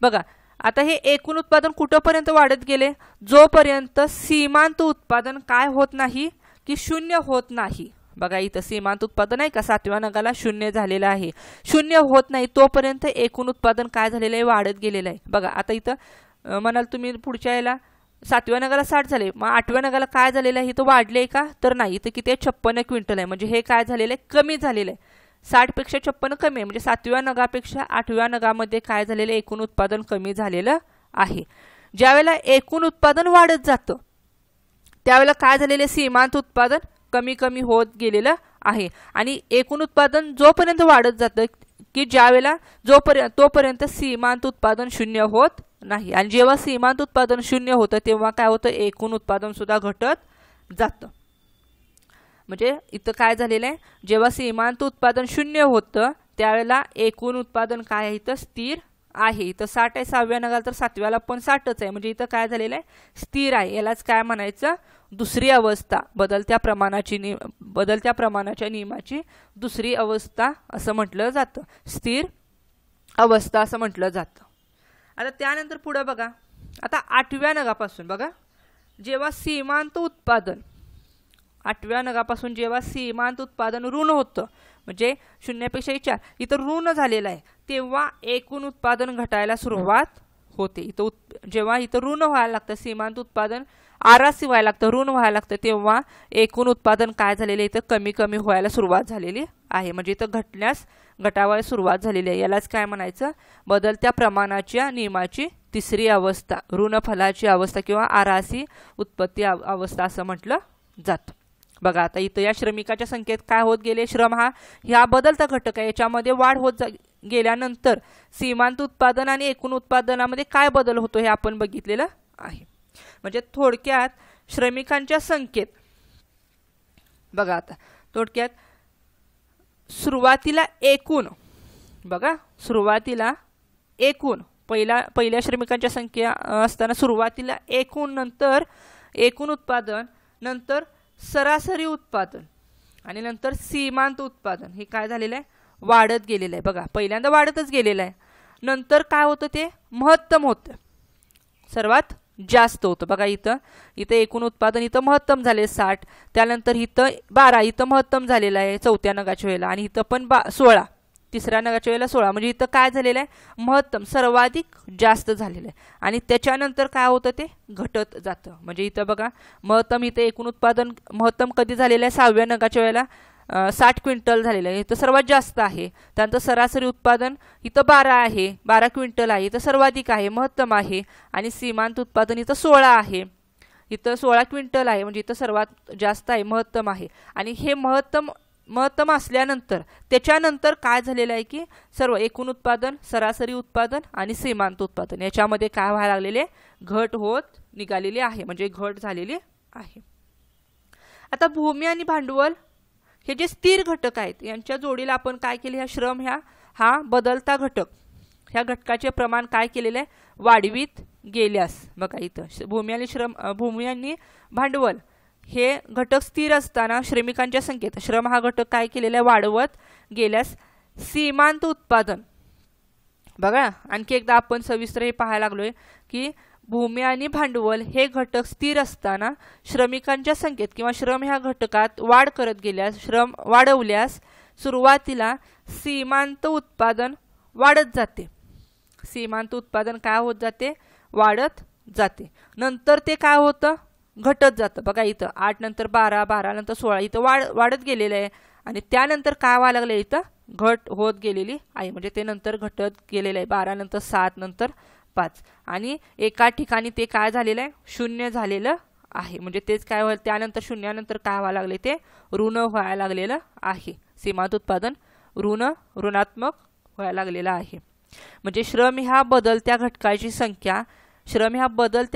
बघा आता हे एकूण उत्पादन कुठपर्यंत वाढत गेले, जोपर्यंत सीमांत उत्पादन काय होत नाही, की 0 होत नाही. बघा इथं सीमांत उत्पादन आहे का, 7व्या नगाला 0 झालेलं आहे, 0 होत नाही तोपर्यंत एकूण उत्पादन काय झालेलं आहे, वाढत गेलेलं आहे. बघा आता इथं म्हणाल तुम्ही पुढच्या याला 7व्या नगाला 60 झाले, मग 8व्या नगाला काय झालेलं आहे, इथं वाढले का, तर नाही, इथं किती आहे, 56 क्विंटल आहे. म्हणजे हे काय झालेलं आहे, कमी झालेलं आहे, 60 पेक्षा 56 कमी आहे. म्हणजे 7व्या नगापेक्षा 8व्या नगामध्ये काय झालेलं आहे, एकूण उत्पादन कमी झालेलं आहे. ज्यावेळेला एकूण उत्पादन वाढत जातं त्यावेळेला काय झालेलं आहे, सीमांत उत्पादन कमी कमी होत गेलेलं आहे. आणि एकूण उत्पादन जोपर्यंत वाढत जातं की ज्यावेळेला तोपर्यंत सीमांत उत्पादन 0 होत नाही. आणि जेव्हा सीमांत उत्पादन 0 होतं तेव्हा काय होतं, एकूण उत्पादन सुद्धा घटत जातं. म्हणजे इथं काय झालेलं आहे, जेव्हा सीमांत उत्पादन 0 होतं त्यावेळेला एकूण उत्पादन काय आहे, इथं स्थिर आहे. इथं 60 आहे 6व्या नगाला, तर 7व्याला पण 60च आहे. म्हणजे इथं काय झालेलं आहे, स्थिर आहे. यालाच काय म्हणायचं, दुसरी अवस्था, बदलत्या प्रमाणाच्या नियमाची दुसरी अवस्था असं म्हटलं जातं, स्थिर अवस्था असं म्हटलं जातं. आता त्यानंतर पुढे बघा, आता 8व्या नगापासून बघा, जेव्हा सीमांत उत्पादन 8व्या नगापासून जेव्हा सीमांत उत्पादन ऋण होतं, म्हणजे 0पेक्षा 4 इथं ऋण झालेलं आहे, तेव्हा एकूण उत्पादन घटायला सुरुवात होते. इथं जेव्हा इथं ऋण व्हायला लागतं, सीमांत उत्पादन आरासी व्हायला लागतं, ऋण व्हायला लागतं, तेव्हा एकूण उत्पादन काय झालेलं इथं कमी कमी व्हायला सुरुवात झालेली आहे. म्हणजे इथं घटावायला सुरुवात झालेली आहे. यालाच काय म्हणायचं, बदलत्या प्रमाणाच्या नियमाची तिसरी अवस्था, ऋणफलाची अवस्था किंवा आरासी उत्पत्ती अवस्था असं म्हटलं जातं. बघा आता इथं या श्रमिकाच्या संख्येत काय होत गेले, श्रम हा बदलता घटक आहे, याच्यामध्ये वाढ होत गेल्यानंतर सीमांत उत्पादन आणि एकूण उत्पादनामध्ये काय बदल होतो हे आपण बघितलेलं आहे. म्हणजे थोडक्यात श्रमिकांच्या संख्येत बघा, आता थोडक्यात सुरुवातीला एकूण पहिल्या श्रमिकांच्या संख्या असताना सुरुवातीला एकूण, नंतर एकूण उत्पादन, नंतर सरासरी उत्पादन आणि नंतर सीमांत उत्पादन हे काय झालेलं आहे, वाढत गेलेलं आहे. बघा पहिल्यांदा वाढतच गेलेलं आहे, नंतर काय होतं, ते महत्तम होतं, सर्वात जास्त होतं. बघा इथं एकूण उत्पादन इथं महत्तम झाले 60, त्यानंतर इथं 12, इथं महत्तम झालेलं आहे 4थ्या नगाच्या वेळेला, आणि इथं पण 16, 3ऱ्या नगाच्या वेळेला 16. म्हणजे इथं काय झालेलं आहे, महत्तम सर्वाधिक जास्त झालेलं आहे. आणि त्याच्यानंतर काय होतं, ते घटत जातं. म्हणजे इथं बघा महत्तम, इथं एकूण उत्पादन महत्तम कधी झालेलं आहे, 6व्या नगाच्या वेळेला 60 क्विंटल झालेलं आहे, इथं सर्वात जास्त आहे. त्यानंतर सरासरी उत्पादन इथं 12 आहे, 12 क्विंटल आहे, इथं सर्वाधिक आहे, महत्तम आहे. आणि सीमांत उत्पादन इथं 16 आहे, इथं 16 क्विंटल आहे, म्हणजे इथं सर्वात जास्त आहे, महत्तम आहे. आणि हे महत्तम असल्यानंतर त्याच्यानंतर काय झालेलं आहे, की सर्व एकूण उत्पादन, सरासरी उत्पादन आणि सीमांत उत्पादन याच्यामध्ये काय व्हायला लागलेले, घट होत निघालेली आहे, म्हणजे घट झालेली आहे. आता भूमी आणि भांडवल हे जे स्थिर घटक आहेत यांच्या जोडीला आपण काय केले, ह्या श्रम हा बदलता घटक, ह्या घटकाचे प्रमाण काय केलेले आहे, वाढवीत गेल्यास. बघा इथं भूमी आणि भांडवल हे घटक स्थिर असताना श्रमिकांच्या संख्येत श्रम हा घटक काय केलेला आहे, वाढवत गेल्यास सीमांत उत्पादन. बघा आणखी एकदा आपण सविस्तर हे पाहायला लागलोय की भूमी आणि भांडवल हे घटक स्थिर असताना श्रमिकांच्या संख्येत किंवा श्रम ह्या घटकात वाढ करत गेल्यास, श्रम वाढवल्यास सुरुवातीला सीमांत उत्पादन वाढत जाते. सीमांत उत्पादन काय होत जाते, वाढत जाते. नंतर ते काय होतं, घटत जातं. बघा इथं 8 नंतर 12, 12 नंतर 16 इथं वाढत गेलेलं आहे. आणि त्यानंतर काय व्हायला लागलं, इथं घट होत गेलेली आहे. म्हणजे ते नंतर घटत गेलेलं आहे, 12 नंतर 7 नंतर 5. आणि एका ठिकाणी ते काय झालेलं आहे, 0 झालेलं आहे. म्हणजे तेच काय होईल, त्यानंतर शून्यानंतर काय व्हायला लागले, ते ऋण व्हायला लागलेलं आहे. सीमांत उत्पादन ऋणात्मक व्हायला लागलेलं आहे. म्हणजे श्रम ह्या बदलत्या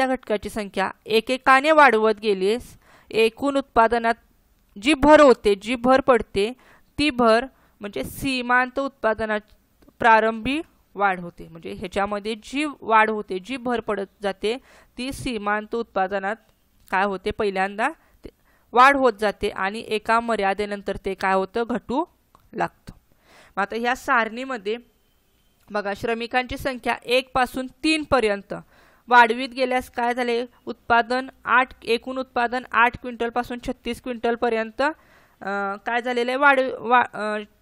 घटकाची संख्या एकेकाने वाढवत गेलीस एकूण उत्पादनात जी भर पडते ती भर म्हणजे सीमांत उत्पादनात प्रारंभी वाढ होते. म्हणजे ह्याच्यामध्ये जी वाढ होते, जी भर पडत जाते ती सीमांत उत्पादनात काय होते, पहिल्यांदा वाढ होत जाते आणि एका मर्यादेनंतर ते काय होतं, घटू लागतं. मग आता ह्या सारणीमध्ये बघा श्रमिकांची संख्या 1 पासून 3 पर्यंत वाढवीत गेल्यास काय झाले, एकूण उत्पादन 8 क्विंटल पासून 36 क्विंटल पर्यंत काय झालेलं आहे,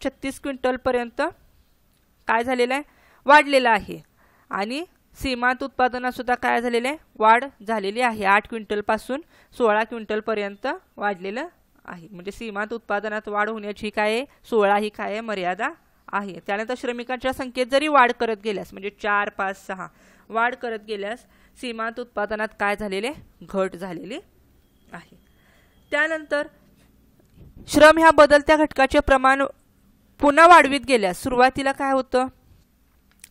36 क्विंटल पर्यंत काय झालेलं आहे, वाढलेलं आहे. आणि सीमांत उत्पादनात सुद्धा काय झालेलं आहे, वाढ झालेली आहे. 8 क्विंटल पासून 16 क्विंटल पर्यंत वाढलेलं आहे. म्हणजे सीमांत उत्पादनात वाढ होण्याची काय आहे, 16 ही काय आहे, मर्यादा आहे. त्यानंतर श्रमिकांच्या संख्येत जरी वाढ करत गेल्यास म्हणजे 4, 5, 6 वाढ करत गेल्यास सीमांत उत्पादनात काय झालेले, घट झालेली आहे. त्यानंतर श्रम ह्या बदलत्या घटकाचे प्रमाण पुन्हा वाढवीत गेल्यास सुरुवातीला काय होतं,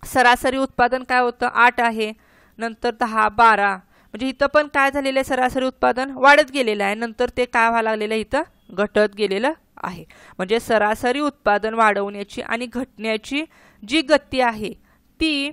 सरासरी उत्पादन काय होतं 8 आहे, नंतर 10, 12 म्हणजे इथं पण काय झालेलं आहे, सरासरी उत्पादन वाढत गेलेलं आहे. नंतर ते काय व्हायला लागलेलं आहे, इथं घटत गेलेलं आहे. म्हणजे सरासरी उत्पादन वाढवण्याची आणि घटण्याची जी गती आहे ती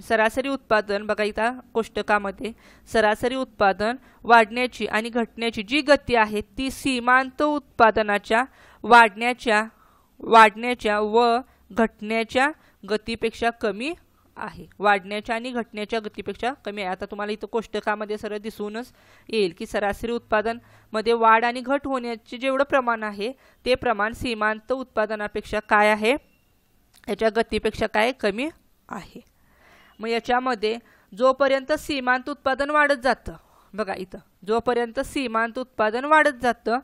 सरासरी उत्पादन बघा इथं कोष्टकामध्ये सरासरी उत्पादन वाढण्याची आणि घटण्याची जी गती आहे ती सीमांत उत्पादनाच्या वाढण्याच्या व घटण्याच्या गतीपेक्षा कमी आहे. वाढण्याच्या आणि घटण्याच्या गतीपेक्षा कमी आहे. आता तुम्हाला इथं कोष्टकामध्ये सरळ दिसूनच येईल की सरासरी उत्पादन मध्ये वाढ आणि घट होण्याचे जेवढं प्रमाण आहे ते प्रमाण सीमांत उत्पादनापेक्षा काय आहे, याच्या गतीपेक्षा काय कमी आहे. मग याच्यामध्ये जोपर्यंत सीमांत उत्पादन वाढत जातं बघा इथं जोपर्यंत सीमांत उत्पादन वाढत जातं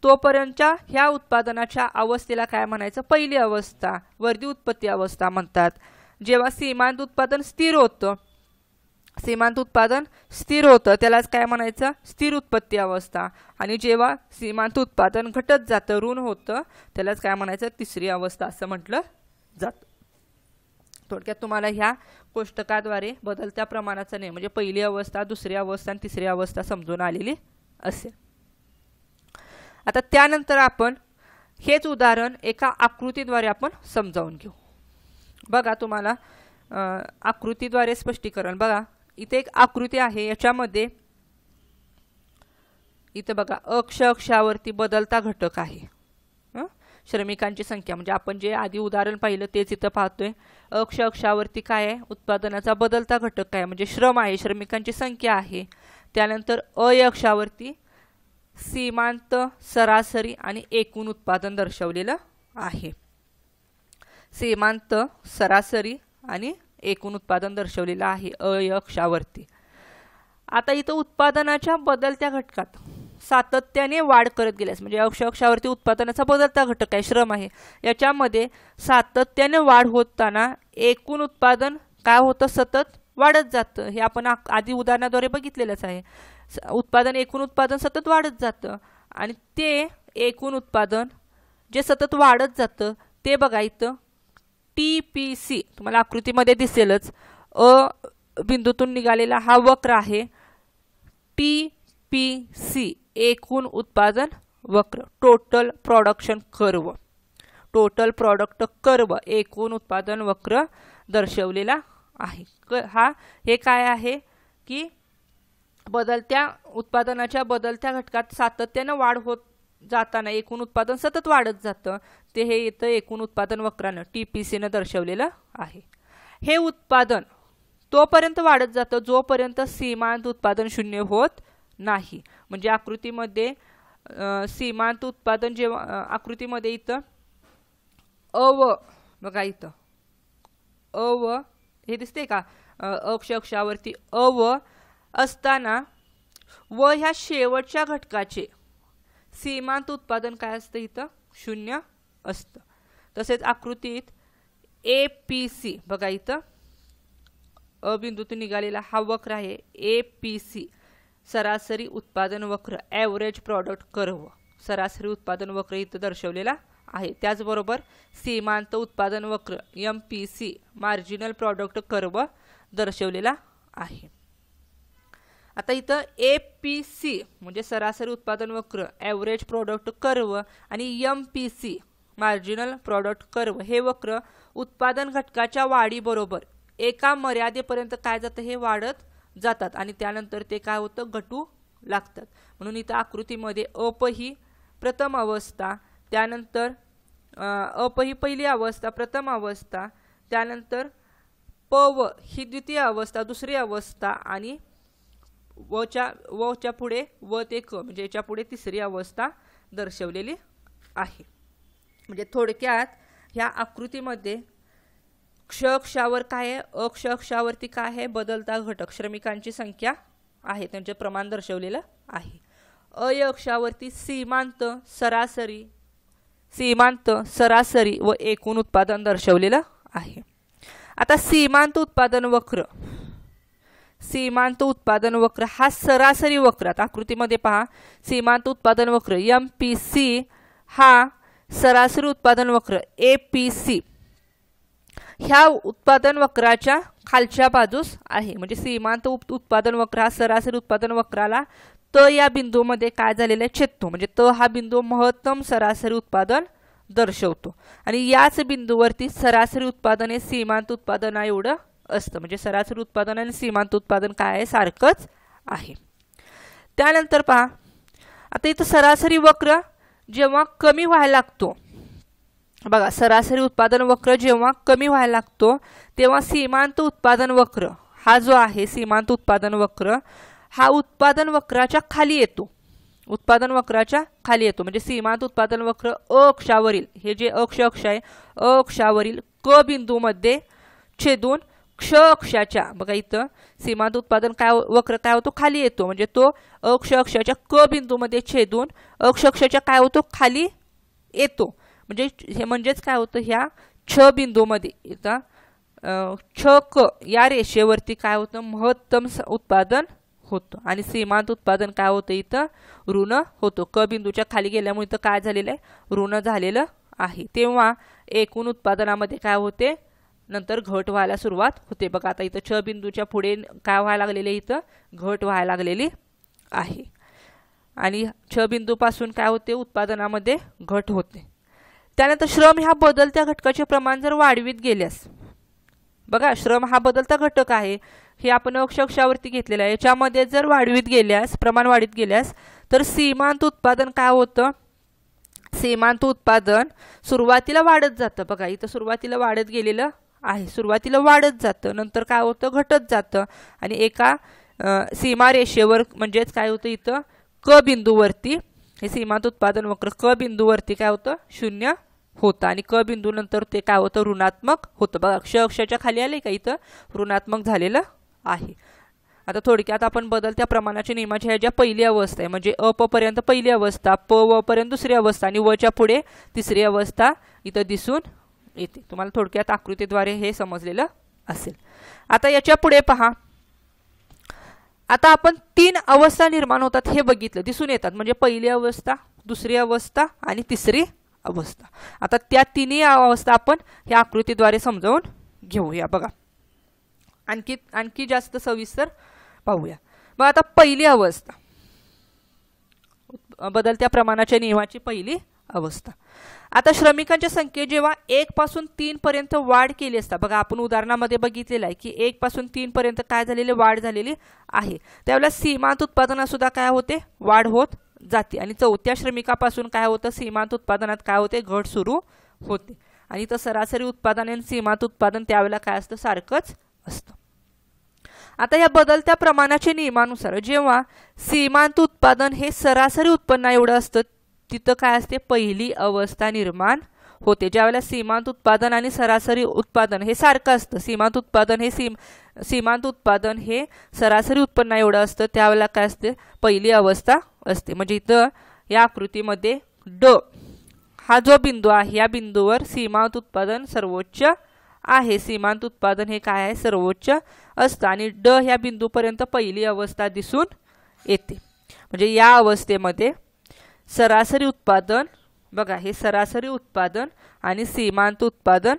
तोपर्यंतच्या ह्या उत्पादनाच्या अवस्थेला काय म्हणायचं, पहिली अवस्था वर्धी उत्पत्ती अवस्था म्हणतात. जेव्हा सीमांत उत्पादन स्थिर होतं त्यालाच काय म्हणायचं, स्थिर उत्पत्ती अवस्था. आणि जेव्हा सीमांत उत्पादन घटत जातं ऋण होतं त्यालाच काय म्हणायचं, तिसरी अवस्था असं म्हटलं जातं. थोडक्यात तुम्हाला ह्या कोष्टकाद्वारे बदलत्या प्रमाणाचा नियम म्हणजे पहिली अवस्था, दुसरी अवस्था आणि तिसरी अवस्था समजून आलेली असेल. आता त्यानंतर आपण हेच उदाहरण एका आकृतीद्वारे आपण समजावून घेऊ. बघा तुम्हाला आकृतीद्वारे स्पष्टीकरण बघा इथे एक आकृती आहे. याच्यामध्ये इथे बघा अक्षावरती बदलता घटक आहे. श्रमिकांची संख्या म्हणजे आपण जे आधी उदाहरण पाहिलं तेच इथं पाहतोय. अक्षावरती काय आहे, उत्पादनाचा बदलता घटक काय म्हणजे श्रम आहे, श्रमिकांची संख्या आहे. त्यानंतर अक्षावरती सीमांत, सरासरी आणि एकूण उत्पादन दर्शवलेलं आहे. सीमांत, सरासरी आणि एकूण उत्पादन दर्शवलेलं आहे अक्षावरती. आता इथं उत्पादनाच्या बदलत्या घटकात सातत्याने वाढ करत गेल्यास म्हणजे अक्षावरती उत्पादनाचा बदलता घटक आहे, श्रम आहे, याच्यामध्ये सातत्याने वाढ होताना एकूण उत्पादन काय होतं, सतत वाढत जातं. हे आपण आधी उदाहरणाद्वारे बघितलेलंच आहे. एकूण उत्पादन सतत वाढत जातं आणि ते एकूण उत्पादन जे सतत वाढत जातं ते बघा इथं TPC तुम्हाला आकृतीमध्ये दिसेलच. बिंदूतून निघालेला हा वक्र आहे TPC, एकूण उत्पादन वक्र, total production curve, total product curve, एकूण उत्पादन वक्र दर्शवलेला आहे. हे काय आहे की बदलत्या उत्पादनाच्या बदलत्या घटकात सातत्याने वाढ होत जाताना एकूण उत्पादन सतत वाढत जातं ते हे इथं एकूण उत्पादन वक्रानं TPCनं दर्शवलेलं आहे. हे उत्पादन तोपर्यंत वाढत जातं जोपर्यंत सीमांत उत्पादन शून्य होत नाही. म्हणजे आकृतीमध्ये सीमांत उत्पादन जेव्हा आकृतीमध्ये इथं बघा इथं हे दिसते का, अक्षावरती असताना व ह्या शेवटच्या घटकाचे सीमांत उत्पादन काय असतं, इथं शून्य असतं. तसेच आकृतीत APC बघा इथं बिंदूतून निघालेला हा वक्र आहे APC, सरासरी उत्पादन वक्र, ॲव्हरेज प्रॉडक्ट कर्व, सरासरी उत्पादन वक्र इथं दर्शवलेला आहे. त्याचबरोबर सीमांत उत्पादन वक्र MPC, मार्जिनल प्रॉडक्ट कर्व दर्शवलेला आहे. आता इथं APC म्हणजे सरासरी उत्पादन वक्र, ॲव्हरेज प्रॉडक्ट कर्व आणि MPC, मार्जिनल प्रॉडक्ट कर्व हे वक्र उत्पादन घटकाच्या वाढीबरोबर एका मर्यादेपर्यंत काय जातं, हे वाढत जातात आणि त्यानंतर ते काय होतं, घटू लागतात. म्हणून इथं आकृतीमध्ये ही प्रथम अवस्था, त्यानंतर ही पहिली अवस्था, प्रथम अवस्था, त्यानंतर ही द्वितीय अवस्था, दुसरी अवस्था आणि वच्या पुढे व ते क म्हणजे याच्या पुढे तिसरी अवस्था दर्शवलेली आहे. म्हणजे थोडक्यात ह्या आकृतीमध्ये अक्षावर काय आहे, अक्षावरती काय आहे, बदलता घटक, श्रमिकांची संख्या आहे, त्यांचे प्रमाण दर्शवलेलं आहे. अक्षावरती सीमांत, सरासरी व एकूण उत्पादन दर्शवलेलं आहे. आता सीमांत उत्पादन वक्र हा सरासरी वक्रात आकृतीमध्ये पहा, सीमांत उत्पादन वक्र MPC हा सरासरी उत्पादन वक्र APC ह्या उत्पादन वक्राच्या खालच्या बाजूस आहे, म्हणजे सीमांत उत्पादन वक्र हा सरासरी उत्पादन वक्राला त या बिंदूमध्ये काय झालेला आहे छेदतो, म्हणजे त हा बिंदू महत्तम सरासरी उत्पादन दर्शवतो आणि याच बिंदूवरती सरासरी उत्पादन हे सीमांत उत्पादना एवढं असतं, म्हणजे सरासरी उत्पादन आणि सीमांत उत्पादन काय आहे सारखंच आहे. त्यानंतर पहा आता इथं सरासरी वक्र जेव्हा कमी व्हायला लागतो बघा, सरासरी उत्पादन वक्र जेव्हा कमी व्हायला लागतो तेव्हा सीमांत उत्पादन वक्र हा जो आहे सीमांत उत्पादन वक्र हा उत्पादन वक्राच्या खाली येतो, उत्पादन वक्राच्या खाली येतो, म्हणजे सीमांत उत्पादन वक्र अक्षावरील हे जे अक्ष आहे अक्षावरील क बिंदूमध्ये छेदून क्ष अक्षाच्या बघा इथं सीमांत उत्पादन काय वक्र काय होतो खाली येतो, म्हणजे तो अक्षाच्या क बिंदूमध्ये छेदून अक्षाच्या काय होतो खाली येतो, म्हणजे हे म्हणजेच काय होतं ह्या छ बिंदूमध्ये इथं छ क या रेषेवरती काय होतं महत्तम उत्पादन होतं आणि सीमांत उत्पादन काय होतं इथं ऋण होतो, क बिंदूच्या खाली गेल्यामुळे इथं काय झालेलं आहे ऋण झालेलं आहे. तेव्हा एकूण उत्पादनामध्ये काय होते नंतर घट व्हायला सुरुवात होते. बघा आता इथं छ बिंदूच्या पुढे काय व्हायला लागलेले इथं घट व्हायला लागलेली आहे आणि छ बिंदूपासून काय होते उत्पादनामध्ये घट होते. त्यानंतर श्रम ह्या बदलत्या घटकाचे प्रमाण जर वाढवित गेल्यास बघा श्रम हा बदलता घटक आहे हे आपण अक्षावरती घेतलेलं आहे, याच्यामध्ये जर वाढवित गेल्यास प्रमाण वाढीत गेल्यास तर सीमांत उत्पादन काय होतं सीमांत उत्पादन सुरुवातीला वाढत जातं. बघा इथं सुरुवातीला वाढत गेलेलं आहे, सुरुवातीला वाढत जातं नंतर काय होतं घटत जातं आणि एका सीमारेषेवर म्हणजेच काय होतं इथं क बिंदूवरती हे सीमांत उत्पादन वक्र क बिंदूवरती काय होतं शून्य होतं आणि क बिंदू नंतर ते काय होतं ऋणात्मक होतं. बघा क्ष अक्षाच्या खाली आले का इथं ऋणात्मक झालेलं आहे. आता थोडक्यात आपण बदलत्या प्रमाणाच्या नियमाच्या ह्या ज्या पहिली अवस्था आहे म्हणजे अ प पर्यंत पहिली अवस्था प व पर्यंत दुसरी अवस्था आणि व च्या पुढे तिसरी अवस्था इथं दिसून येते. तुम्हाला थोडक्यात आकृतीद्वारे हे समजलेलं असेल. आता याच्या पुढे पहा आता आपण 3 अवस्था निर्माण होतात हे बघितलं दिसून येतात म्हणजे पहिली अवस्था दुसरी अवस्था आणि तिसरी अवस्था. आता त्या तिन्ही अवस्था आपण ह्या आकृतीद्वारे समजावून घेऊया. बघा आणखी जास्त सविस्तर पाहूया. मग आता पहिली अवस्था बदलत्या प्रमाणाच्या नियमाची पहिली अवस्था. आता श्रमिकांच्या संख्येत जेव्हा 1 पासून 3 पर्यंत वाढ केली असता बघा आपण उदाहरणामध्ये बघितलेलं आहे की 1 पासून 3 पर्यंत काय झालेले वाढ झालेली आहे त्यावेळेला सीमांत उत्पादनात सुद्धा काय होते वाढ होत जाते आणि चौथ्या श्रमिकापासून काय होतं सीमांत उत्पादनात काय होते घट सुरू होते आणि तर सरासरी उत्पादन आणि सीमांत उत्पादन त्यावेळेला काय असतं सारखंच असतं. आता या बदलत्या प्रमाणाच्या नियमानुसार जेव्हा सीमांत उत्पादन हे सरासरी उत्पन्न एवढं असतं तिथं काय असते पहिली अवस्था निर्माण होते. ज्यावेळेला सीमांत उत्पादन आणि सरासरी उत्पादन हे सारखं असतं सीमांत उत्पादन हे सरासरी उत्पन्न एवढं असतं त्यावेळेला काय असते पहिली अवस्था असते. म्हणजे इथं या आकृतीमध्ये ड हा जो बिंदू आहे या बिंदूवर सीमांत उत्पादन सर्वोच्च आहे. सीमांत उत्पादन हे काय आहे सर्वोच्च असतं आणि ड ह्या बिंदूपर्यंत पहिली अवस्था दिसून येते. म्हणजे या अवस्थेमध्ये सरासरी उत्पादन बघा हे सरासरी उत्पादन आणि सीमांत उत्पादन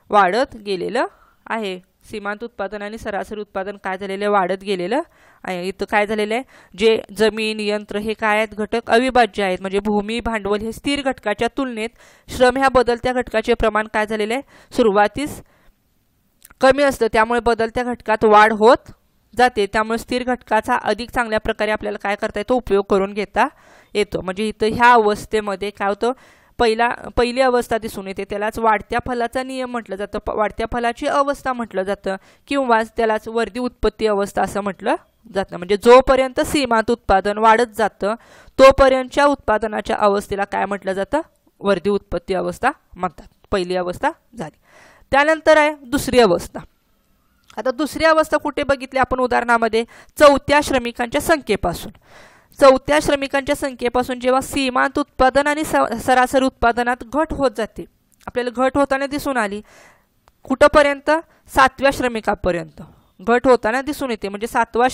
वाढत गेलेलं आहे. सीमांत उत्पादन आणि सरासरी उत्पादन काय झालेलं आहे वाढत गेलेलं आहे. इथं काय झालेलं आहे जे जमीन यंत्र हे काय आहेत घटक अविभाज्य आहेत म्हणजे भूमी भांडवल हे स्थिर घटकाच्या तुलनेत श्रम ह्या बदलत्या घटकाचे प्रमाण काय झालेले आहे सुरुवातीस कमी असतं त्यामुळे बदलत्या घटकात वाढ होत जाते. त्यामुळे स्थिर घटकाचा अधिक चांगल्या प्रकारे आपल्याला काय करता येतो उपयोग करून घेता येतो. म्हणजे इथं ह्या अवस्थेमध्ये काय होतं पहिली अवस्था दिसून येते त्यालाच वाढत्या फलाचा नियम म्हटलं जातं वाढत्या फलाची अवस्था म्हटलं जातं किंवा त्यालाच वर्धी उत्पत्ती अवस्था असं म्हटलं जातं. म्हणजे जोपर्यंत सीमांत उत्पादन वाढत जातं तोपर्यंतच्या उत्पादनाच्या अवस्थेला काय म्हटलं जातं वर्धी उत्पत्ती अवस्था म्हणतात. पहिली अवस्था झाली. त्यानंतर आहे दुसरी अवस्था. आता दुसरी अवस्था कुठे बघितली आपण उदाहरणामध्ये चौथ्या श्रमिकांच्या संख्येपासून. चौथ्या श्रमिकांच्या संख्येपासून जेव्हा सीमांत उत्पादन आणि सरासरी उत्पादनात घट होत जाते आपल्याला घट होताना दिसून आली कुठपर्यंत 7व्या श्रमिकापर्यंत घट होताना दिसून येते. म्हणजे 7वा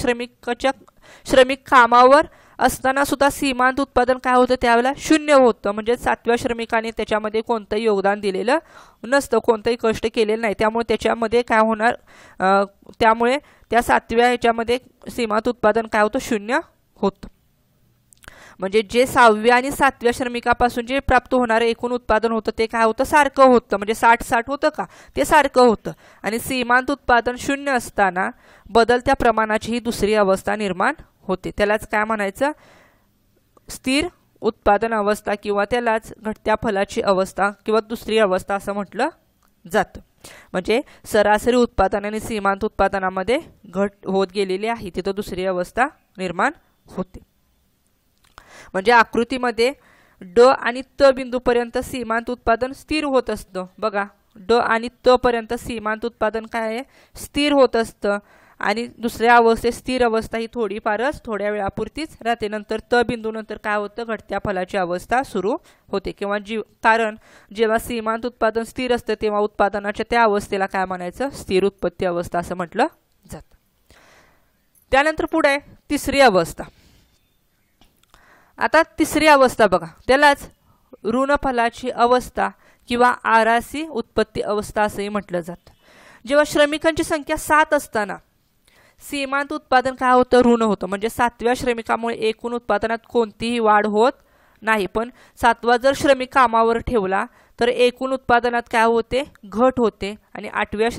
श्रमिक कामावर असताना सुद्धा सीमांत उत्पादन काय होतं त्यावेळेला शून्य होतं, म्हणजे 7व्या श्रमिकाने त्याच्यामध्ये कोणतंही योगदान दिलेलं नसतं, कोणतंही कष्ट केलेलं नाही, त्यामुळे त्याच्यामध्ये काय होणार, त्यामुळे त्या 7व्या ह्याच्यामध्ये सीमांत उत्पादन काय होतं शून्य होतं. म्हणजे जे 6व्या आणि 7व्या श्रमिकापासून जे प्राप्त होणारं एकूण उत्पादन होतं ते काय होतं सारखं होतं, म्हणजे 60-60 होतं का ते सारखं होतं. आणि सीमांत उत्पादन शून्य असताना बदलत्या प्रमाणाची ही दुसरी अवस्था निर्माण होते, त्यालाच काय म्हणायचं, स्थिर उत्पादन अवस्था किंवा त्यालाच घटत्या फलाची अवस्था किंवा दुसरी अवस्था असं म्हटलं जातं. म्हणजे सरासरी उत्पादन आणि सीमांत उत्पादनामध्ये घट होत गेलेली आहे, तिथं दुसरी अवस्था निर्माण होते. म्हणजे आकृतीमध्ये ड आणि त बिंदूपर्यंत सीमांत उत्पादन स्थिर होत असतं. बघा, ड आणि त पर्यंत सीमांत उत्पादन काय आहे स्थिर होत असतं, आणि दुसऱ्या अवस्थेत स्थिर अवस्था ही थोडीफारच थोड्या वेळापुरतीच राहते. नंतर त बिंदूनंतर काय होतं घटत्या फलाची अवस्था सुरू होते, किंवा कारण जेव्हा सीमांत उत्पादन स्थिर असतं तेव्हा उत्पादनाच्या त्या अवस्थेला काय म्हणायचं स्थिर उत्पत्ती अवस्था असं म्हटलं जातं. त्यानंतर पुढे तिसरी अवस्था. आता तिसरी अवस्था बघा, त्यालाच ऋणफलाची अवस्था किंवा आरासी उत्पत्ती अवस्था असंही म्हटलं जातं. जेव्हा श्रमिकांची संख्या 7 असताना सीमांत उत्पादन काय होतं ऋण होतं, म्हणजे 7व्या श्रमिकामुळे एकूण उत्पादनात कोणतीही वाढ होत नाही. पण 7वा जर श्रमिक कामावर ठेवला तर एकूण उत्पादनात काय होते घट होते, आणि 8वा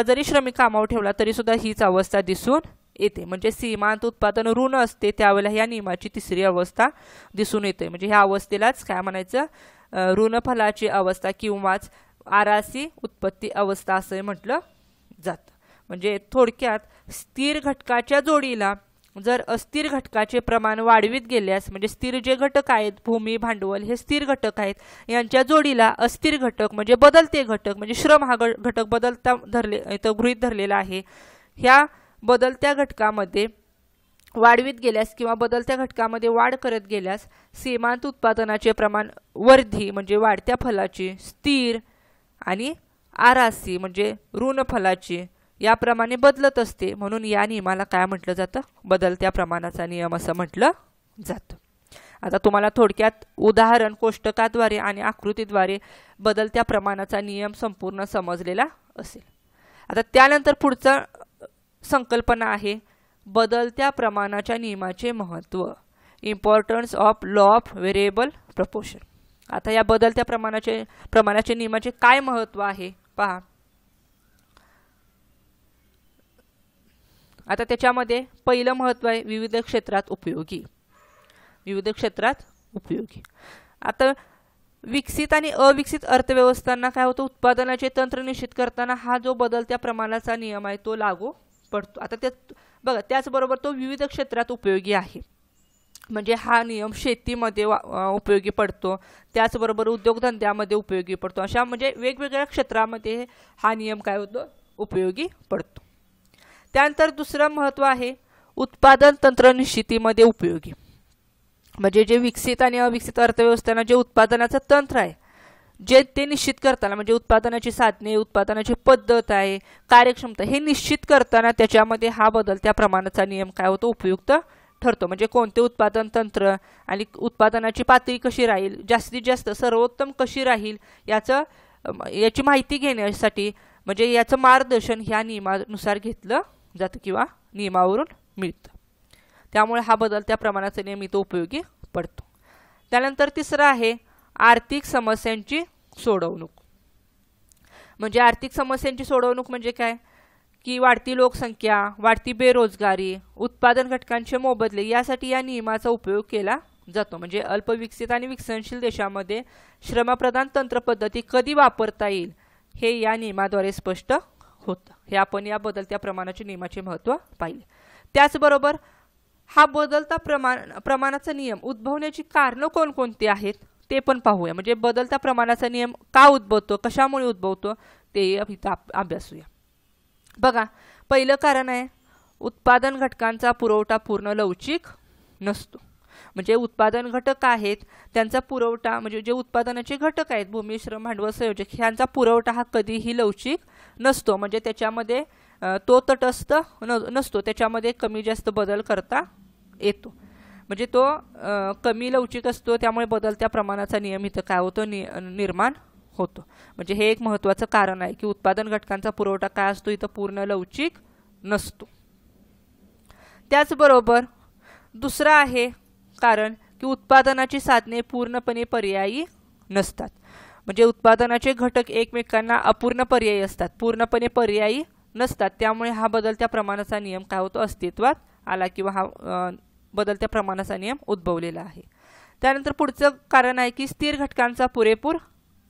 जरी श्रमिक कामावर ठेवला तरी सुद्धा हीच अवस्था दिसून येते. म्हणजे सीमांत उत्पादन ऋण असते त्यावेळेला ह्या नियमाची तिसरी अवस्था दिसून येते. म्हणजे ह्या अवस्थेलाच काय म्हणायचं ऋणफलाची अवस्था किंवाच आरासी उत्पत्ती अवस्था असं म्हटलं जातं. म्हणजे थोडक्यात स्थिर घटकाच्या जोडीला जर अस्थिर घटकाचे प्रमाण वाढवित गेल्यास, म्हणजे स्थिर जे घटक आहेत भूमी भांडवल हे स्थिर घटक आहेत, यांच्या जोडीला अस्थिर घटक म्हणजे बदलते घटक, म्हणजे श्रम हा घटक बदलता गृहीत धरलेला आहे, ह्या बदलत्या घटकामध्ये वाढवित गेल्यास किंवा बदलत्या घटकामध्ये वाढ करत गेल्यास सीमांत उत्पादनाचे प्रमाण वर्धी म्हणजे वाढत्या फलाची, स्थिर आणि आरासी म्हणजे ऋण फलाची याप्रमाणे बदलत असते. म्हणून या नियमाला काय म्हटलं जातं बदलत्या प्रमाणाचा नियम असं म्हटलं जातं. आता तुम्हाला थोडक्यात उदाहरण कोष्टकाद्वारे आणि आकृतीद्वारे बदलत्या प्रमाणाचा नियम संपूर्ण समजलेला असेल. आता त्यानंतर पुढचा संकल्पना आहे बदलत्या प्रमाणाच्या नियमाचे महत्त्व, importance of law of variable proportion. आता या बदलत्या प्रमाणाचे नियमाचे काय महत्त्व आहे पहा. आता त्याच्यामध्ये पहिलं महत्त्व आहे विविध क्षेत्रात उपयोगी. विविध क्षेत्रात उपयोगी. आता विकसित आणि अविकसित अर्थव्यवस्थांना काय होतं उत्पादनाचे तंत्र निश्चित करताना हा जो बदलत्या प्रमाणाचा नियम आहे तो लागू पडतो. आता बघा त्याचबरोबर तो विविध क्षेत्रात उपयोगी आहे, म्हणजे हा नियम शेतीमध्ये उपयोगी पडतो, त्याचबरोबर उद्योगधंद्यामध्ये उपयोगी पडतो, अशा म्हणजे वेगवेगळ्या क्षेत्रामध्ये हा नियम काय होतो उपयोगी पडतो. त्यानंतर दुसरं महत्त्व आहे उत्पादन तंत्र निश्चितीमध्ये उपयोगी. म्हणजे जे विकसित आणि अविकसित अर्थव्यवस्थांना जे उत्पादनाचं तंत्र आहे जे ते निश्चित करताना, म्हणजे उत्पादनाची साधने, उत्पादनाची पद्धत आहे, कार्यक्षमता हे निश्चित करताना त्याच्यामध्ये हा बदलत्या प्रमाणाचा नियम काय होतो उपयुक्त ठरतो. म्हणजे कोणते उत्पादन तंत्र आणि उत्पादनाची पातळी कशी राहील, जास्तीत जास्त सर्वोत्तम कशी राहील याची माहिती घेण्यासाठी म्हणजे याचं मार्गदर्शन ह्या नियमानुसार घेतलं जातं किंवा नियमावरून मिळतं. त्यामुळे हा बदलत्या प्रमाणाचा नियम इथं उपयोगी पडतो. त्यानंतर तिसरं आहे आर्थिक समस्यांची सोडवणूक. म्हणजे आर्थिक समस्यांची सोडवणूक म्हणजे काय की वाढती लोकसंख्या, वाढती बेरोजगारी, उत्पादन घटकांचे मोबदले यासाठी या नियमाचा उपयोग केला जातो. म्हणजे अल्पविकसित आणि विकसनशील देशामध्ये श्रमप्रधान तंत्रपद्धती कधी वापरता येईल हे या नियमाद्वारे स्पष्ट होतं. हे आपण या बदलत्या प्रमाणाचे नियमाचे महत्त्व पाहिले. त्याचबरोबर हा बदलता प्रमाणाचा नियम उद्भवण्याची कारणं कोणकोणती आहेत ते पण पाहूया. म्हणजे बदलत्या प्रमाणाचा नियम का उद्भवतो, कशामुळे उद्भवतो ते इथं अभ्यासूया. बघा पहिलं कारण आहे उत्पादन घटकांचा पुरवठा पूर्ण लवचिक नसतो. म्हणजे उत्पादन घटक आहेत त्यांचा पुरवठा म्हणजे जे उत्पादनाचे घटक आहेत भूमी, श्रम, भांडवल, संयोजक ह्यांचा पुरवठा हा कधीही लवचिक नसतो. म्हणजे त्याच्यामध्ये तो तटस्थ नसतो, त्याच्यामध्ये कमी जास्त बदल करता येतो. म्हणजे तो कमी लवचिक असतो, त्यामुळे बदलत्या प्रमाणाचा नियम इथं काय होतो, निर्माण होतो. म्हणजे हे एक महत्त्वाचं कारण आहे की उत्पादन घटकांचा पुरवठा काय असतो, इथं पूर्ण लवचिक नसतो. त्याचबरोबर दुसरं आहे कारण की उत्पादनाची साधने पूर्णपणे पर्यायी नसतात. म्हणजे उत्पादनाचे घटक एकमेकांना अपूर्ण पर्यायी असतात, पूर्णपणे पर्यायी नसतात. त्यामुळे हा बदलत्या प्रमाणाचा नियम काय होतो, अस्तित्वात आला किंवा हा बदलत्या प्रमाणाचा नियम उद्भवलेला आहे. त्यानंतर पुढचं कारण आहे की स्थिर घटकांचा पुरेपूर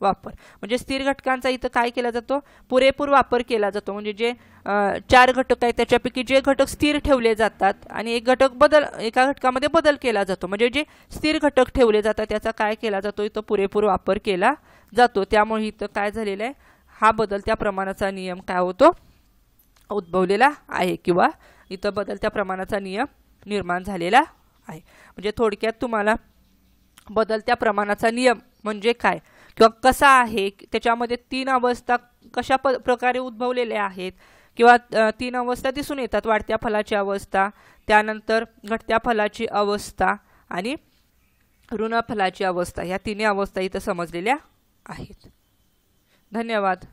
वापर. म्हणजे स्थिर घटकांचा इथं काय केला जातो, पुरेपूर वापर केला जातो. म्हणजे जे 4 घटक आहेत त्याच्यापैकी जे घटक स्थिर ठेवले जातात आणि एका घटकामध्ये बदल केला जातो. म्हणजे जे स्थिर घटक ठेवले जातात त्याचा काय केला जातो, इथं पुरेपूर वापर केला जातो. त्यामुळे इथं काय झालेलं आहे, हा बदलत्या प्रमाणाचा नियम काय होतो, उद्भवलेला आहे किंवा इथं बदलत्या प्रमाणाचा नियम निर्माण झालेला आहे. म्हणजे थोडक्यात तुम्हाला बदलत्या प्रमाणाचा नियम म्हणजे काय किंवा कसा आहे, त्याच्यामध्ये 3 अवस्था कशा प्रकारे उद्भवलेल्या आहेत किंवा 3 अवस्था दिसून येतात, वाढत्या फलाची अवस्था, त्यानंतर घटत्या फलाची अवस्था आणि ऋण फलाची अवस्था. ह्या 3 अवस्था इथं समजलेल्या आहेत. धन्यवाद.